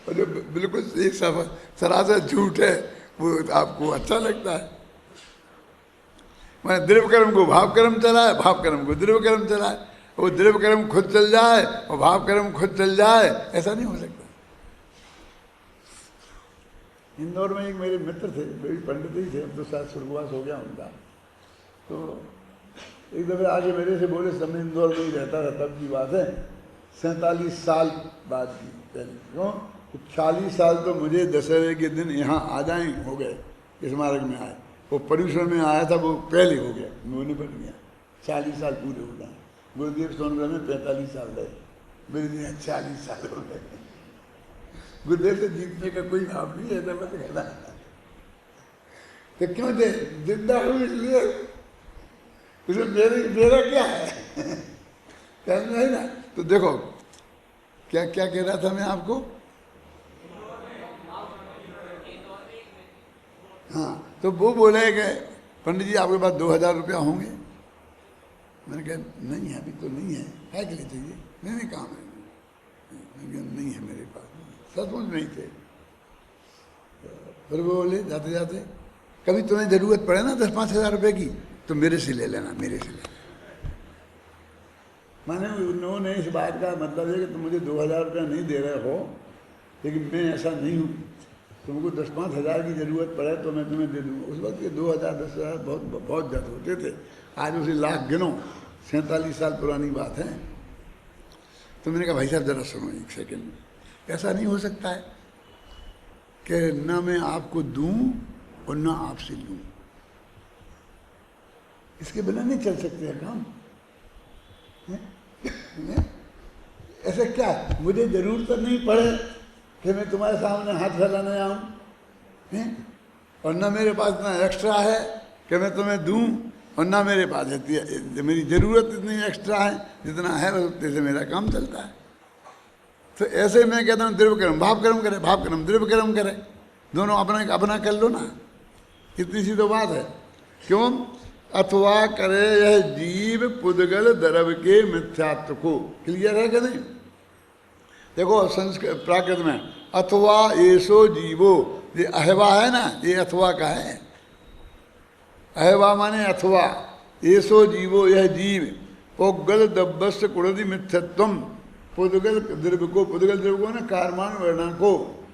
और जो बिल्कुल एक सरासर झूठ है वो आपको अच्छा लगता है। मैंने द्रव्य कर्म को भाव कर्म चलाए, भाव कर्म को द्रव्य कर्म चलाए, वो द्रव्य कर्म खुद चल जाए और भाव कर्म खुद चल जाए, ऐसा नहीं हो सकता। इंदौर में एक मेरे मित्र थे, बड़ी पंडित ही थे, अब तो शायद स्वर्गवास हो गया उनका। तो एक दफे आगे मेरे से बोले, समय इंदौर में ही रहता था, तब की बात है, 47 साल बाद की पहले। क्यों 40 साल तो मुझे दशहरे के दिन यहाँ आ जाए हो गए, इस मार्ग में आए। वो पर्यूषण में आया था, वो पहले हो गया, वो नहीं बन गया। 40 साल पूरे हो गए। गुरुदेव सोनभद्र में 45 साल रहे, मेरे लिए 40 साल हो गए। गुरुदेव से जीतने का कोई नाम नहीं है, ऐसा मत कहना। तो क्यों दे जिंदा हूँ इसलिए, उसमें मेरा क्या है? कहना है ना। तो देखो क्या क्या कह रहा था मैं आपको। हाँ, तो वो बोले कि पंडित जी आपके पास 2000 रुपया होंगे। मैंने कहा नहीं है, अभी तो नहीं है के लिए चाहिए? नहीं काम है। नहीं है मेरे पास, सचमुच नहीं थे। फिर वो बोले जाते जाते, कभी तुम्हें जरूरत पड़े ना 10-5 हज़ार रुपये की तो मेरे से ले लेना, मेरे से ले लेना। माने उन्होंने इस बात का मतलब है कि तुम मुझे 2000 रुपया नहीं दे रहे हो, लेकिन मैं ऐसा नहीं हूँ, तुमको 10-5 हज़ार की ज़रूरत पड़े तो मैं तुम्हें दे दूँगा। उस वक्त के 2000 10,000 बहुत ज़्यादा होते थे। आज उसे लाख गिनो, 47 साल पुरानी बात है। तो मैंने कहा भाई साहब ज़रा सुनो एक सेकेंड, ऐसा नहीं हो सकता है कि ना मैं आपको दूं और ना आपसे लूं, इसके बिना नहीं चल सकते हैं काम। ऐसा क्या मुझे जरूरत नहीं पड़े कि मैं तुम्हारे सामने हाथ फैलाने आऊं, और ना मेरे पास इतना एक्स्ट्रा है कि मैं तुम्हें दूं, और ना मेरे पास मेरी ज़रूरत इतनी एक्स्ट्रा है, जितना है उतने से मेरा काम चलता है। तो ऐसे मैं कहता हूँ द्रव्य कर्म भाव कर्म करे, भाव कर्म द्रव्य कर्म करे, दोनों अपना कर लो ना, इतनी सी तो बात है। क्यों? अथवा करे यह जीव पुद्गल द्रव्य के मिथ्यात्व को। क्लियर है कि नहीं? देखो संस्कृत प्राकृत में अथवा ऐसो जीवो, ये अहवा है ना, ये अथवा का है। अहवा माने अथवा, ऐसो जीवो यह जीव, पुद्गल दब्बस्य कुड़ति मिथ्यत्वम, पुद्गल द्रव्य को, पुद्गल द्रव्य को ना कारमान वर्णा को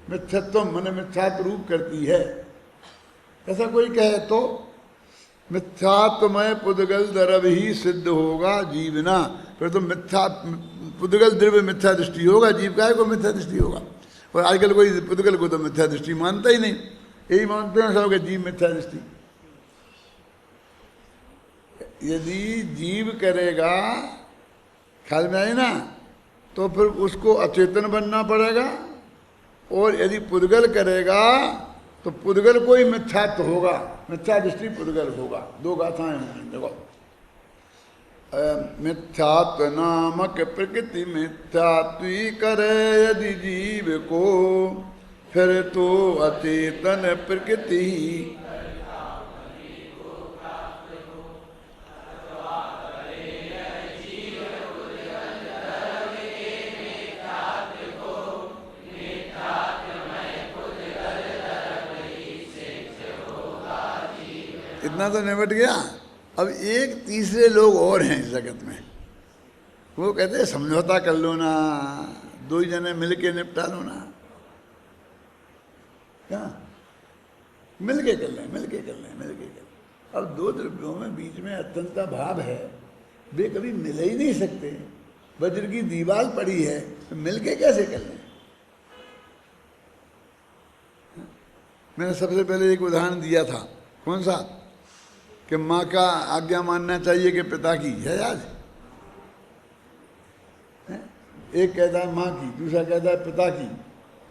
मिथ्यत्वम माने मिथ्यात्व रूप करती है। ऐसा कोई कहे तो मिथ्यात्वमय पुद्गल द्रव्य ही सिद्ध होगा जीवना, फिर तो मिथ्या पुद्गल द्रव्य मिथ्या दृष्टि होगा, जीव का को मिथ्या दृष्टि होगा। और आजकल कोई पुद्गल को तो मिथ्या दृष्टि मानता ही नहीं, यही मानते हैं सब के जीव मिथ्या दृष्टि। यदि जीव करेगा, ख्याल में आई ना, तो फिर उसको अचेतन बनना पड़ेगा, और यदि पुद्गल करेगा तो पुद्गल को ही मिथ्यात्व होगा, मिथ्या दृष्टि पुद्गल होगा। दो गाथाएं हैं देखो। मिथ्यात्व नामक प्रकृति मिथ्यात्वी करे यदि जीव को, फिर तो अचेतन प्रकृति इतना तो निपट गया। अब एक तीसरे लोग और हैं इस जगत में, वो कहते हैं समझौता कर लो ना, 2 जने मिल के निपटा लो ना। क्या मिल के कर लें, मिल के कर लें, मिल के कर लें। अब 2 द्रव्यों में बीच में अत्यंता भाव है, वे कभी मिल ही नहीं सकते। वज्र की दीवार पड़ी है, तो मिल के कैसे कर लें? मैंने सबसे पहले एक उदाहरण दिया था, कौन सा, कि माँ का आज्ञा मानना चाहिए कि पिता की, है याद? एक कहता है माँ की, दूसरा कहता है पिता की,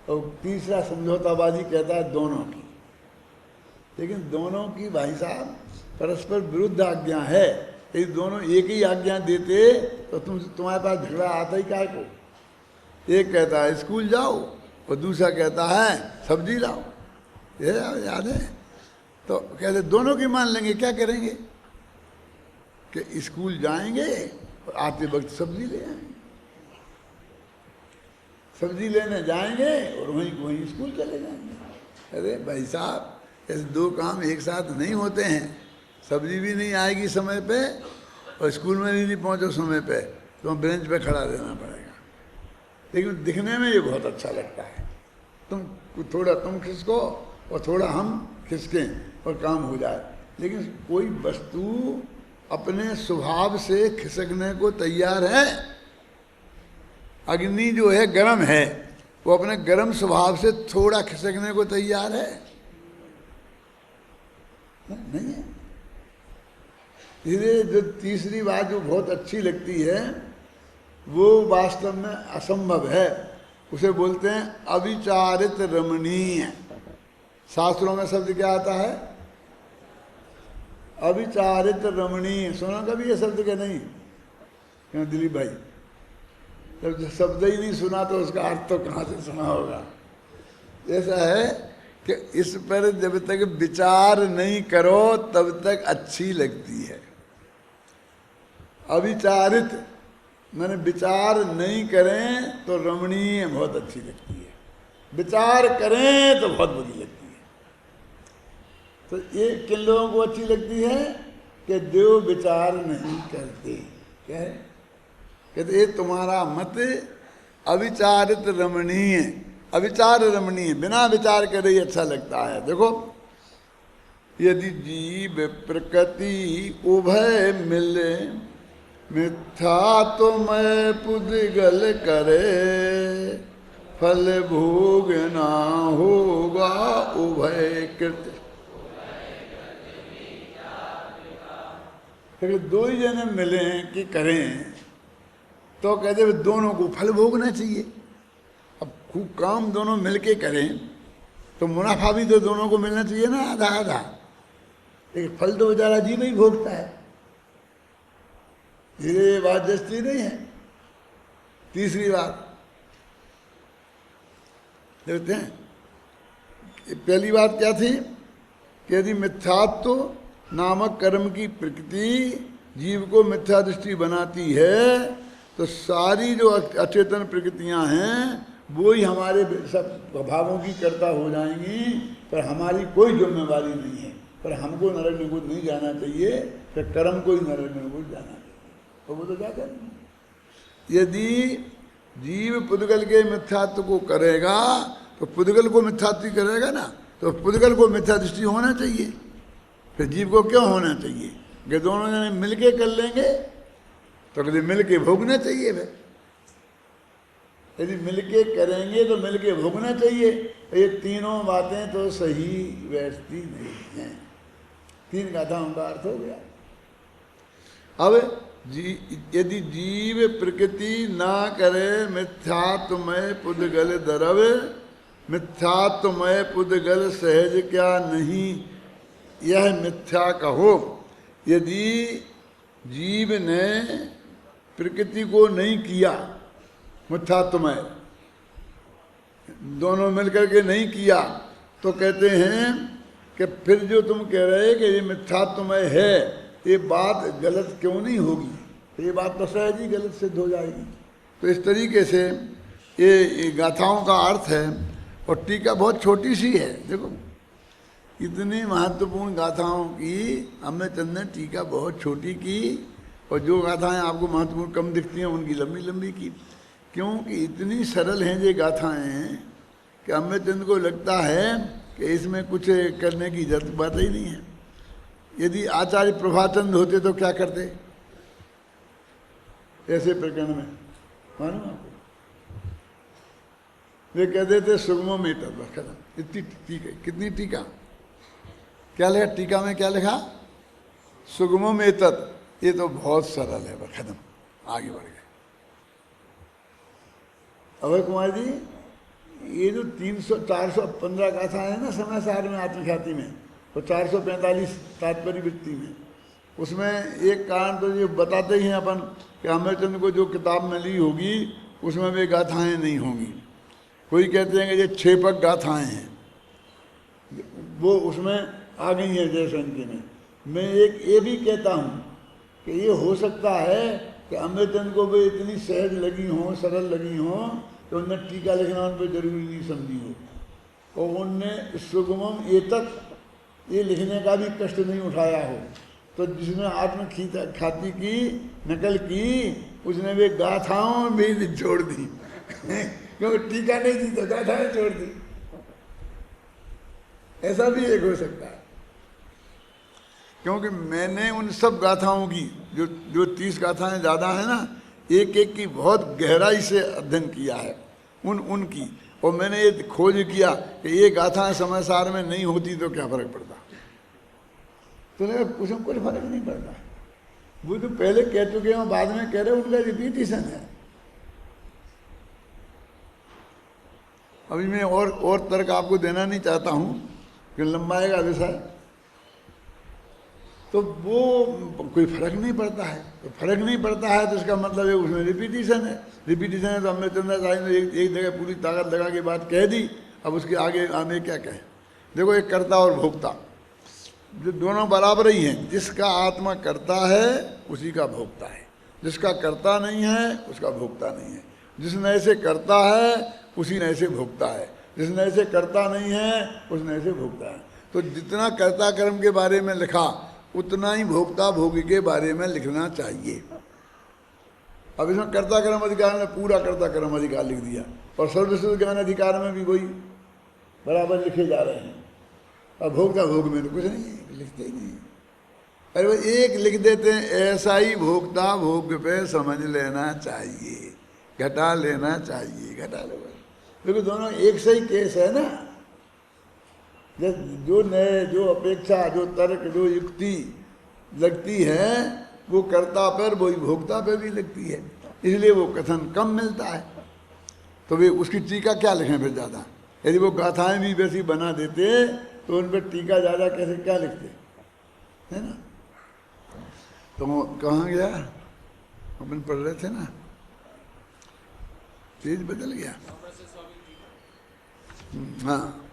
और तीसरा समझौताबाजी कहता है दोनों की। लेकिन दोनों की भाई साहब परस्पर विरुद्ध आज्ञा है। यदि दोनों एक ही आज्ञा देते तो तुम्हारे पास झगड़ा आता ही काय को। एक कहता है स्कूल जाओ और दूसरा कहता है सब्जी लाओ, ये याद है? तो कहते दोनों की मान लेंगे, क्या करेंगे कि स्कूल जाएंगे और आते वक्त सब्जी ले आएंगे, सब्जी लेने जाएंगे और वहीं स्कूल चले जाएंगे। अरे भाई साहब, ऐसे 2 काम एक साथ नहीं होते हैं। सब्जी भी नहीं आएगी समय पे और स्कूल में भी नहीं पहुंचो समय पे, तो बेंच पे खड़ा रहना पड़ेगा। लेकिन दिखने में ये बहुत अच्छा लगता है, थोड़ा तुम खिसको और थोड़ा हम खिसकें और काम हो जाए। लेकिन कोई वस्तु अपने स्वभाव से खिसकने को तैयार है। अग्नि जो है गर्म है, वो अपने गर्म स्वभाव से थोड़ा खिसकने को तैयार है? नहीं है। इसलिए जो तीसरी बात जो बहुत अच्छी लगती है वो वास्तव में असंभव है, उसे बोलते हैं अविचारित रमणीय। शास्त्रों में शब्द क्या आता है? अविचारित रमणीय। सुना कभी ये शब्द क्या? नहीं क्यों दिलीप भाई? जब शब्द ही नहीं सुना तो उसका अर्थ तो कहाँ से सुना होगा? ऐसा है कि इस पर जब तक विचार नहीं करो तब तक अच्छी लगती है। अविचारित मैंने विचार नहीं करें तो रमणीय बहुत अच्छी लगती है, विचार करें तो बहुत बुरी लगती है। तो ये किन लोगों को अच्छी लगती है? कि जो विचार नहीं करते। क्या है? कहते ये तुम्हारा मत अविचारित रमणीय, अविचार रमणीय, बिना विचार करे ही अच्छा लगता है। देखो, यदि जीव प्रकृति उभय मिले, मिथ्या तो मैं पुद्गल करे, फल भोग ना होगा उभय कृत। दो ही जने मिले कि करें तो कहते दोनों को फल भोगना चाहिए। अब खूब काम दोनों मिलके करें तो मुनाफा भी तो दोनों को मिलना चाहिए ना, आधा आधा। लेकिन फल तो बेचारा जीव ही भोगता है। ये बात जस्ती नहीं है। तीसरी बात देखते हैं, पहली बात क्या थी कि यदि मिथ्यात्व नामक कर्म की प्रकृति जीव को मिथ्या दृष्टि बनाती है तो सारी जो अचेतन प्रकृतियां हैं वो ही हमारे सब भावों की कर्ता हो जाएंगी, पर हमारी कोई जिम्मेवारी नहीं है। पर हमको नरक निकुंज नहीं जाना चाहिए, फिर कर्म को ही नरक निकुंज जाना चाहिए। तो वो तो क्या करेंगे? यदि जीव पुद्गल के मिथ्यात्व को करेगा तो पुद्गल को मिथ्यात्व करेगा ना, तो पुद्गल को मिथ्या दृष्टि होना चाहिए। फिर जीव को क्यों होना चाहिए? कि दोनों जने मिलके कर लेंगे तो कभी मिलके भोगना चाहिए। फिर यदि मिलके करेंगे तो मिलके भोगना चाहिए। ये तीनों बातें तो सही बैठती नहीं हैं। तीन गाथाओं का अर्थ हो गया। अब यदि जीव प्रकृति ना करे मिथ्यात्मय पुद्गल दरव, मिथ्यात्मय पुद्गल सहज क्या नहीं, यह मिथ्या कहो। यदि जीव ने प्रकृति को नहीं किया, मिथ्यात्मय दोनों मिलकर के नहीं किया, तो कहते हैं कि फिर जो तुम कह रहे कि ये मिथ्यात्मय है, ये बात गलत क्यों नहीं होगी? तो ये बात तो सहज ही गलत सिद्ध हो जाएगी। तो इस तरीके से ये गाथाओं का अर्थ है। और टीका बहुत छोटी सी है। देखो, इतनी महत्वपूर्ण गाथाओं की अमृतचंद ने टीका बहुत छोटी की, और जो गाथाएं आपको महत्वपूर्ण कम दिखती हैं उनकी लंबी लंबी की। क्योंकि इतनी सरल हैं ये गाथाएं हैं कि अमृतचंद को लगता है कि इसमें कुछ करने की जरूरत बात ही नहीं है। यदि आचार्य प्रभाचंद होते तो क्या करते ऐसे प्रकरण में? मालूम आपको? वे कहते थे सुगमो में खत्म। इतनी टीका, कितनी टीका, क्या लिखा टीका में? क्या लिखा? सुगमो में तत्। ये तो बहुत सरल है। खत्म, आगे बढ़ गए। अभय कुमार जी, ये जो 415 गाथाएं है ना समय सार में, आत्मख्याति में, और 445 तात्पर्य वृत्ति में, उसमें एक कारण तो ये बताते ही हैं अपन कि अमरचंद को जो किताब में ली होगी उसमें वे गाथाएं नहीं होंगी। कोई कहते हैं कि ये छेपक गाथाएं हैं, वो उसमें आ गई हैं जयशंकर में। मैं एक ये भी कहता हूँ कि ये हो सकता है कि अमृतचंद को भी इतनी सहज लगी हों, सरल लगी हों, तो उनने टीका लिखना उन पर जरूरी नहीं समझी हो, और उनने सुगमम एतत् ये लिखने का भी कष्ट नहीं उठाया हो। तो जिसने आत्मख्याति की नकल की उसने वे गाथाओं भी छोड़ दी क्योंकि टीका नहीं थी तो गाथाएं छोड़ दी। ऐसा भी एक हो सकता है। क्योंकि मैंने उन सब गाथाओं की जो 30 गाथाएं ज़्यादा हैं ना, एक एक की बहुत गहराई से अध्ययन किया है उनकी। और मैंने ये खोज किया कि ये गाथाएं समय सार में नहीं होती तो क्या फर्क पड़ता, तो उसमें कुछ फर्क नहीं पड़ता। वो तो पहले कह चुके हैं बाद में कह रहे हैं, उनका रिपीटिशन है। अभी मैं और तर्क आपको देना नहीं चाहता हूँ कि लंबाएगा विषय, तो वो कोई फर्क नहीं पड़ता है। तो फर्क नहीं पड़ता है तो इसका मतलब है उसमें रिपीटिशन है। रिपीटिशन है तो हमने चंद्राचार्य ने एक जगह पूरी ताकत लगा के बात कह दी, अब उसके आगे हमें क्या कहें। देखो, एक कर्ता और भोक्ता जो दोनों बराबर ही हैं। जिसका आत्मा करता है उसी का भोक्ता है, जिसका करता नहीं है उसका भोक्ता नहीं है। जिसने ऐसे करता है उसी ने ऐसे भोगता है, जिसने ऐसे करता नहीं है उसने ऐसे भोगता है। तो जितना कर्ता कर्म के बारे में लिखा उतना ही भोक्ता भोगी के बारे में लिखना चाहिए। अब इसमें कर्ता कर्म अधिकार ने पूरा कर्ता कर्म अधिकार लिख दिया, और सर्वश्रेष्ठ ज्ञान अधिकार में भी वही बराबर लिखे जा रहे हैं। अब भोक्ता भोग में तो कुछ नहीं, लिखते ही नहीं। अरे वो एक लिख देते हैं, ऐसा ही भोक्ता भोग पे समझ लेना चाहिए, घटा लेना चाहिए, घटा लो। क्योंकि दोनों एक सही केस है ना। जो नए, जो अपेक्षा, जो तर्क, जो युक्ति लगती है वो कर्ता पर वही भोक्ता पर भी लगती है, इसलिए वो कथन कम मिलता है। तो वे उसकी टीका क्या लिखें फिर ज़्यादा। यदि वो गाथाएं भी वैसी बना देते तो उन पर टीका ज़्यादा कैसे क्या लिखते, है ना। तो कहाँ गया, अपन पढ़ रहे थे ना, चीज बदल गया। हाँ,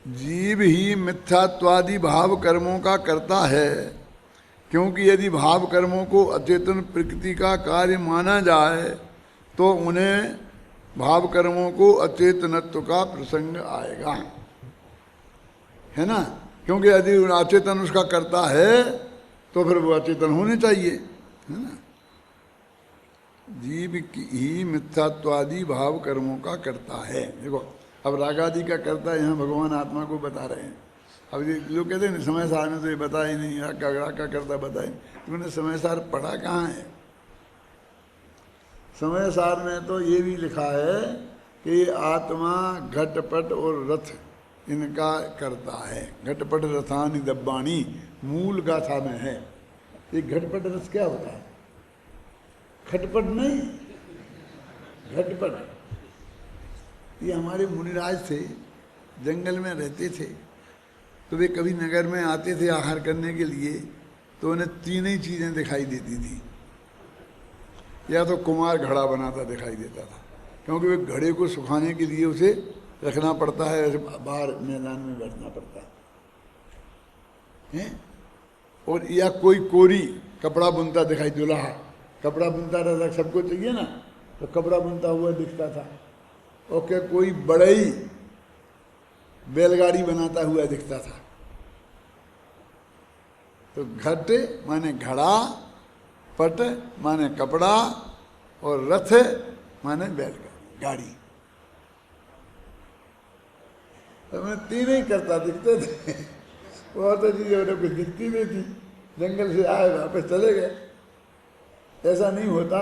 जीव ही मिथ्यात्वादि भाव कर्मों का करता है, क्योंकि यदि भाव कर्मों को अचेतन प्रकृति का कार्य माना जाए तो उन्हें भाव कर्मों को अचेतनत्व का प्रसंग आएगा, है ना। क्योंकि यदि अचेतन उसका करता है तो फिर वो अचेतन होने चाहिए, है ना। जीव ही मिथ्यात्वादि भाव कर्मों का करता है। देखो, अब रागादि का करता यहाँ भगवान आत्मा को बता रहे हैं। अब ये लोग कहते हैं समय सार में तो ये बता ही नहीं, राग का करता बताए, उन्होंने समय सार पढ़ा कहाँ है। समय सार में तो ये भी लिखा है कि आत्मा घटपट और रथ इनका करता है। घटपट रथानी दब्बाणी मूल गाथा में है। ये घटपट रथ क्या होता है, खटपट नहीं, घटपट। ये हमारे मुनिराज थे, जंगल में रहते थे, तो वे कभी नगर में आते थे आहार करने के लिए, तो उन्हें तीन ही चीज़ें दिखाई देती थी। या तो कुमार घड़ा बनाता दिखाई देता था, क्योंकि वे घड़े को सुखाने के लिए उसे रखना पड़ता है, ऐसे बाहर मैदान में बैठना पड़ता है। और या कोई कोरी कपड़ा बुनता दिखाई, दुल्हा कपड़ा बुनता रहता, सबको चाहिए ना, तो कपड़ा बुनता हुआ दिखता था। और क्या कोई बड़ई बैलगाड़ी बनाता हुआ दिखता था। तो घट माने घड़ा, पट माने कपड़ा, और रथ माने बैलगाड़ी। तो मैं तीन ही करता दिखते थे। वो तो चीज़ें उन्हें कुछ दिखती नहीं थी, जंगल से आए वापस चले गए। ऐसा नहीं होता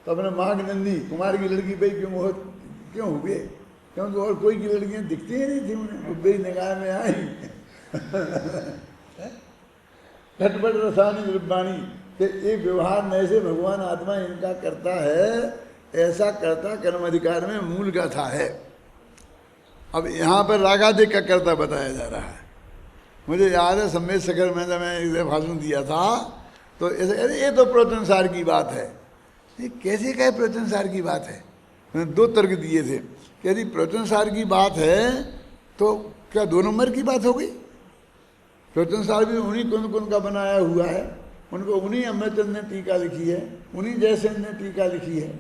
तो अपने माघ नंदी कुमार की लड़की पे क्यों हुए, क्योंकि और कोई की लड़कियां दिखती ही नहीं थी उन्हें, वो बेई निगाह में आई। घटपट रसानी रूपाणी कि एक व्यवहार नए से भगवान आत्मा इनका करता है, ऐसा करता कर्म अधिकार में मूल गाथा है। अब यहाँ पर रागादि का कर्ता बताया जा रहा है। मुझे याद है सम्मेद शिखर में जब मैं इसे भाषण दिया था तो ऐसे, अरे ये तो प्रवचनसार की बात है। ये कैसे कहे प्रवचनसार की बात है। मैंने दो तर्क दिए थे कि यदि प्रवचनसार की बात है तो क्या 2 नंबर की बात हो गई। प्रवचनसार भी उन्हीं कुन का बनाया हुआ है, उनको उन्हीं अमृतचंद ने टीका लिखी है, उन्हीं जयसेन ने टीका लिखी है।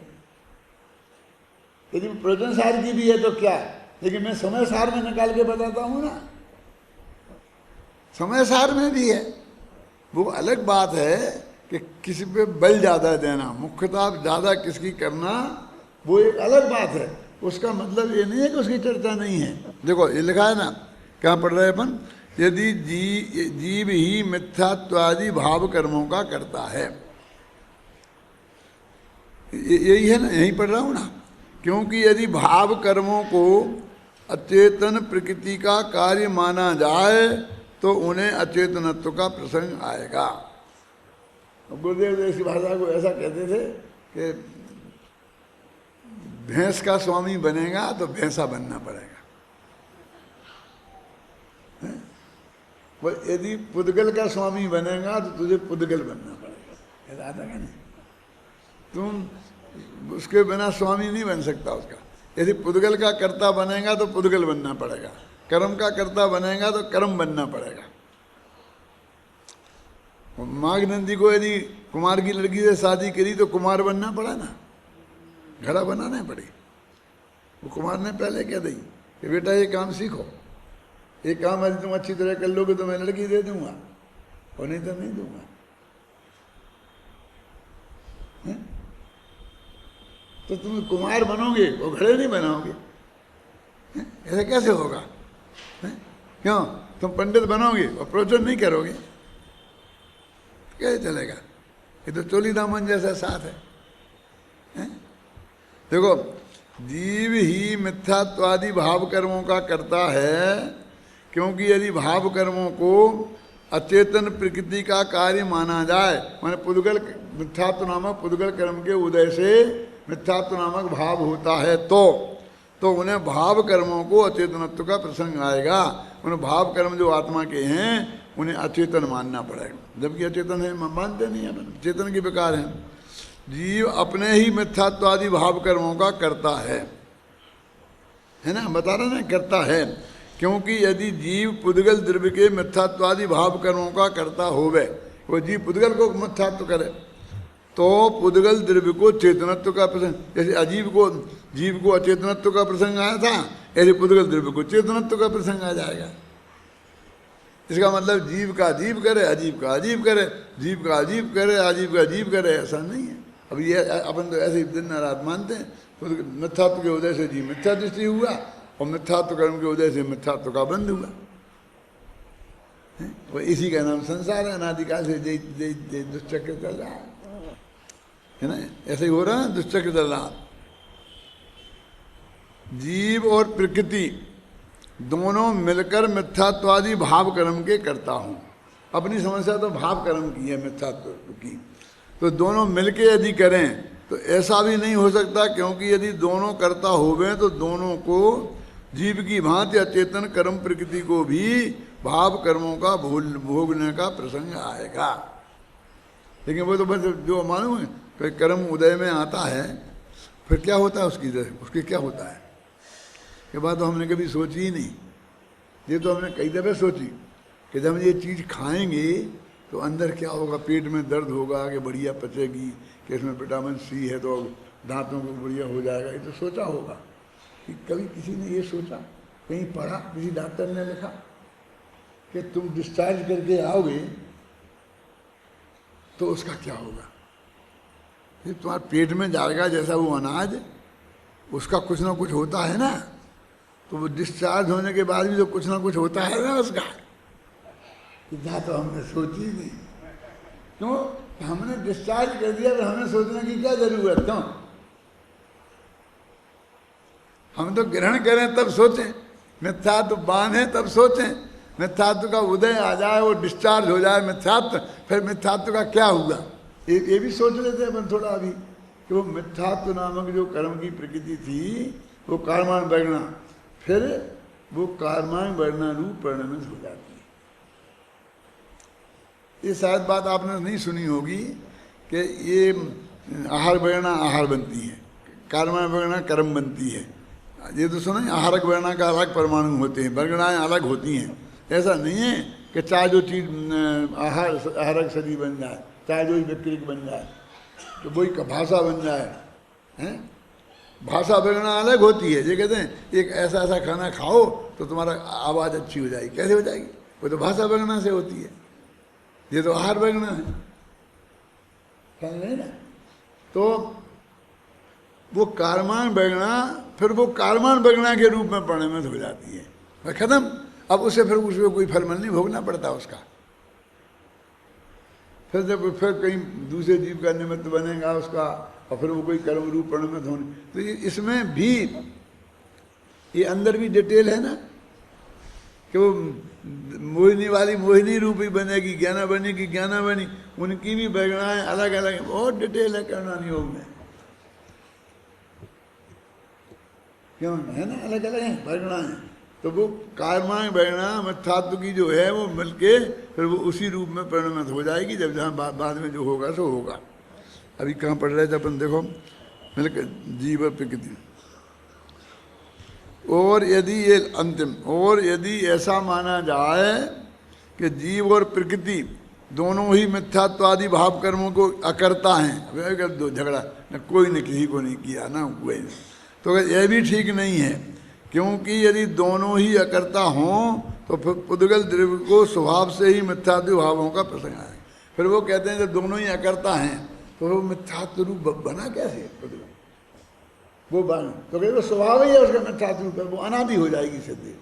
यदि प्रवचनसार की भी है तो क्या, लेकिन मैं समय सार में निकाल के बताता हूँ ना। समय सार में भी है, वो अलग बात है कि किसी पे बल ज़्यादा देना, मुख्यता ज़्यादा किसकी करना, वो एक अलग बात है। उसका मतलब ये नहीं है कि उसकी चर्चा नहीं है। देखो ये लिखा है ना, क्या पढ़ रहे हैं अपन, यदि जीव ही मिथ्यात्वादि भाव कर्मों का करता है। यही है ना, यही पढ़ रहा हूँ ना। क्योंकि यदि भाव कर्मों को अचेतन प्रकृति का कार्य माना जाए तो उन्हें अचेतनत्व का प्रसंग आएगा। गुरुदेव देव इस भाषा को ऐसा कहते थे कि भैंस का स्वामी बनेगा तो भैंसा बनना पड़ेगा, यदि पुद्गल का स्वामी बनेगा तो तुझे पुद्गल बनना पड़ेगा। ऐसा आता क्या नहीं? तुम उसके बिना स्वामी नहीं बन सकता उसका। यदि पुद्गल का कर्ता बनेगा तो पुद्गल बनना पड़ेगा, कर्म का कर्ता बनेगा तो कर्म बनना पड़ेगा। माघ नंदी को यदि कुमार की लड़की से शादी करी तो कुमार बनना पड़ा ना, घड़ा बनाना पड़ी। वो कुमार ने पहले कह दी कि बेटा ये काम सीखो, ये काम यदि तुम अच्छी तरह कर लोगे तो मैं लड़की दे दूंगा, और नहीं तो नहीं दूंगा। तो तुम कुमार बनोगे और घड़े नहीं बनाओगे, ऐसा कैसे होगा? क्यों? तुम पंडित बनोगे और प्रवचन नहीं करोगे, कैसे चलेगा? ये तो चोली दामन जैसा साथ है। देखो, जीव ही मिथ्यात्वादि भाव कर्मों का करता है, क्योंकि यदि भाव कर्मों को अचेतन प्रकृति का कार्य माना जाए, माने पुद्गल मिथ्यात्व नामक पुद्गल कर्म के उदय से मिथ्यात्व नामक भाव होता है, तो उन्हें भाव कर्मों को अचेतनत्व का प्रसंग आएगा। उन्हें भाव कर्म जो आत्मा के हैं उन्हें अचेतन मानना पड़ेगा, जबकि अचेतन है मानते नहीं है, चेतन के विकार हैं। जीव अपने ही मिथ्यात्वादि भाव कर्मों का करता है ना, बता रहे ना, करता है। क्योंकि यदि जीव पुद्गल द्रव्य के मिथ्यात्वादि भाव कर्मों का करता होवे, वो जीव पुद्गल को मिथ्यात्व करे तो पुद्गल द्रव्य को चेतनत्व का प्रसंग, जैसे अजीव को जीव को अचेतनत्व का प्रसंग आया था, ऐसे पुद्गल द्रव्य को चेतनत्व का प्रसंग आ जाएगा। इसका मतलब जीव का जीव करे, अजीव का अजीव करे, जीव का अजीव करे, अजीव का जीव करे, ऐसा नहीं है। अब ये अपन तो ऐसे ही दिन रात मानते हैं। मिथ्यात्व के उदय से जीव मिथ्या दृष्टि हुआ और मिथ्यात्व कर्म के उदय से मिथ्यात्व का बंध हुआ। वो इसी का नाम संसार है, अनादिकाल से दुष्चक्र चल रहा है ना, ऐसे ही हो रहा है, दुष्चक्र चल रहा। जीव और प्रकृति दोनों मिलकर मिथ्यात्वादी भाव कर्म के करता हूं। अपनी समस्या तो भाव कर्म की है, मिथ्यात्व की, तो दोनों मिलके यदि करें तो ऐसा भी नहीं हो सकता, क्योंकि यदि दोनों करता होवे तो दोनों को जीव की भांति अचेतन कर्म प्रकृति को भी भाव कर्मों का भोगने का प्रसंग आएगा। लेकिन वो तो बस जो मालूम है कि कर्म उदय में आता है, फिर क्या होता है उसकी क्या होता है, ये बात तो हमने कभी सोची ही नहीं। ये तो हमने कई दफ़े सोची कि जब हम ये चीज़ खाएंगे तो अंदर क्या होगा, पेट में दर्द होगा कि बढ़िया पचेगी, कि इसमें विटामिन सी है तो दांतों को बढ़िया हो जाएगा, ये तो सोचा होगा। कि कभी किसी ने ये सोचा, कहीं पढ़ा, किसी डॉक्टर ने लिखा कि तुम डिस्चार्ज करके आओगे तो उसका क्या होगा? ये तुम्हारे पेट में जाएगा जैसा वो अनाज, उसका कुछ ना कुछ होता है ना, तो वो डिस्चार्ज होने के बाद भी तो कुछ ना कुछ होता है ना उसका। इतना तो हमने सोची नहीं, क्यों? हमने डिस्चार्ज कर दिया, तो हमें सोचने की क्या जरूरत? क्यों? हम तो ग्रहण करें तब सोचें, मिथ्यात्व बांधे तब सोचें, मिथ्यात्व का उदय आ जाए, वो डिस्चार्ज हो जाए मिथ्यात्व, फिर मिथ्यात्व का क्या हुआ ये भी सोच लेते हैं थोड़ा अभी, कि वो मिथ्यात्व नामक जो कर्म की प्रकृति थी वो कर्माण बढ़ना, फिर वो कर्माण बढ़ना रूप परिणमित हो जाती है। ये शायद बात आपने नहीं सुनी होगी कि ये आहार बढ़ना आहार बनती है, कर्माण बढ़ना कर्म बनती है। ये तो सुना, आहारक वर्णा का अलग परमाणु होते हैं, वर्गणाएँ अलग होती हैं। ऐसा नहीं है कि चाहे जो चीज़ आहारक शरीर बन जाए, चाहे जो व्यक्तिक बन जाए, तो वही भाषा बन जाए, हैं? भाषा वर्गणा अलग होती है। ये कहते हैं एक ऐसा ऐसा खाना खाओ तो तुम्हारा आवाज़ अच्छी हो जाएगी, कैसे हो जाएगी? वो तो भाषा वर्गणा से होती है, ये तो आहार वर्गणा है, समझ रहे ना? तो वो कर्माण वर्गणा फिर वो कर्माण वर्गणा के रूप में परिणमित हो जाती है, वह खत्म। अब उसे फिर उसमें कोई फलमल नहीं भोगना पड़ता उसका। फिर जब फिर कहीं दूसरे जीव का निमित्त बनेगा उसका, और फिर वो कोई कर्म रूप परिणमित होने। तो इसमें भी ये अंदर भी डिटेल है ना कि वो मोहिनी वाली मोहिनी रूप ही बनेगी, ज्ञाना बनेगी ज्ञाना बनी, उनकी भी बैगणाएं अलग अलग है, बहुत डिटेल है कर्णन योग में, क्यों है ना, अलग अलग है बैगणाएं। तो वो कर्माएं बैगणा मिथ्यात्व की जो है वो मिलके फिर वो उसी रूप में परिणमित हो जाएगी, जब जहाँ बाद में जो होगा सो होगा। अभी कहाँ पढ़ रहे थे अपन, देखो मिलकर जीव प्रकृति। और यदि ये अंतिम, और यदि ऐसा माना जाए कि जीव और प्रकृति दोनों ही मिथ्यात्वादी भाव कर्मों को अकर्ता हैं, अगर दो झगड़ा न कोई ने किसी को नहीं किया ना कोई ने, तो यह भी ठीक नहीं है, क्योंकि यदि दोनों ही अकर्ता हों तो फिर पुद्गल द्रव्य को स्वभाव से ही मिथ्यात्व भावों का प्रसंग है। फिर वो कहते हैं जब दोनों ही अकर्ता हैं तो वो मिथ्यात्व रूप बना कैसे पुद्गल, वो बन तो कहते स्वभाव ही है उसका मिथ्यात्व रूप है, वो अनादि हो जाएगी सिद्धि।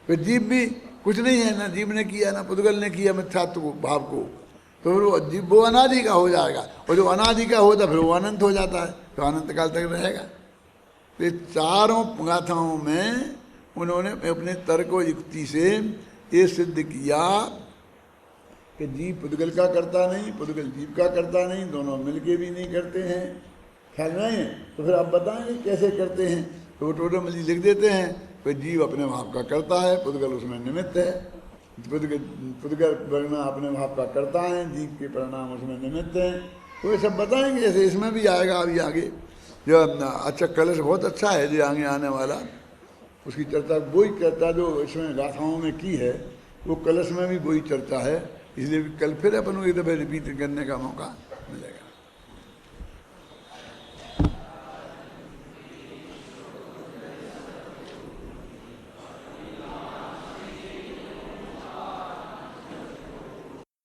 फिर जीव भी कुछ नहीं है, ना जीव ने किया ना पुद्गल ने किया मिथ्यात्व भाव को, तो फिर वो जीव वो अनादि का हो जाएगा, और जो अनादि का होता फिर वो अनंत हो जाता है, तो अनंत काल तक रहेगा। तो चारों गाथाओं में उन्होंने अपने तर्क और युक्ति से ये सिद्ध किया कि जीव पुद्गल का करता नहीं, पुद्गल जीव का करता नहीं, दोनों मिलके भी नहीं करते हैं, ख्याल नहीं है। तो फिर आप बताएंगे कैसे करते हैं, तो वो टोटल लिख देते हैं, फिर जीव अपने भाव का करता है, पुद्गल उसमें निमित्त है, पुद्गल परिणाम अपने भाव का करता है, जीव के परिणाम उसमें निमित्त हैं, तो ये सब बताएंगे। जैसे इसमें भी आएगा अभी आगे, जो अच्छा कलश बहुत अच्छा है जो आगे आने वाला, उसकी चर्चा वही चर्चा जो इसमें गाथाओं में की है वो कलश में भी वही चर्चा है, इसलिए कल फिर अपन को एक दफ़े रिपीट करने का मौका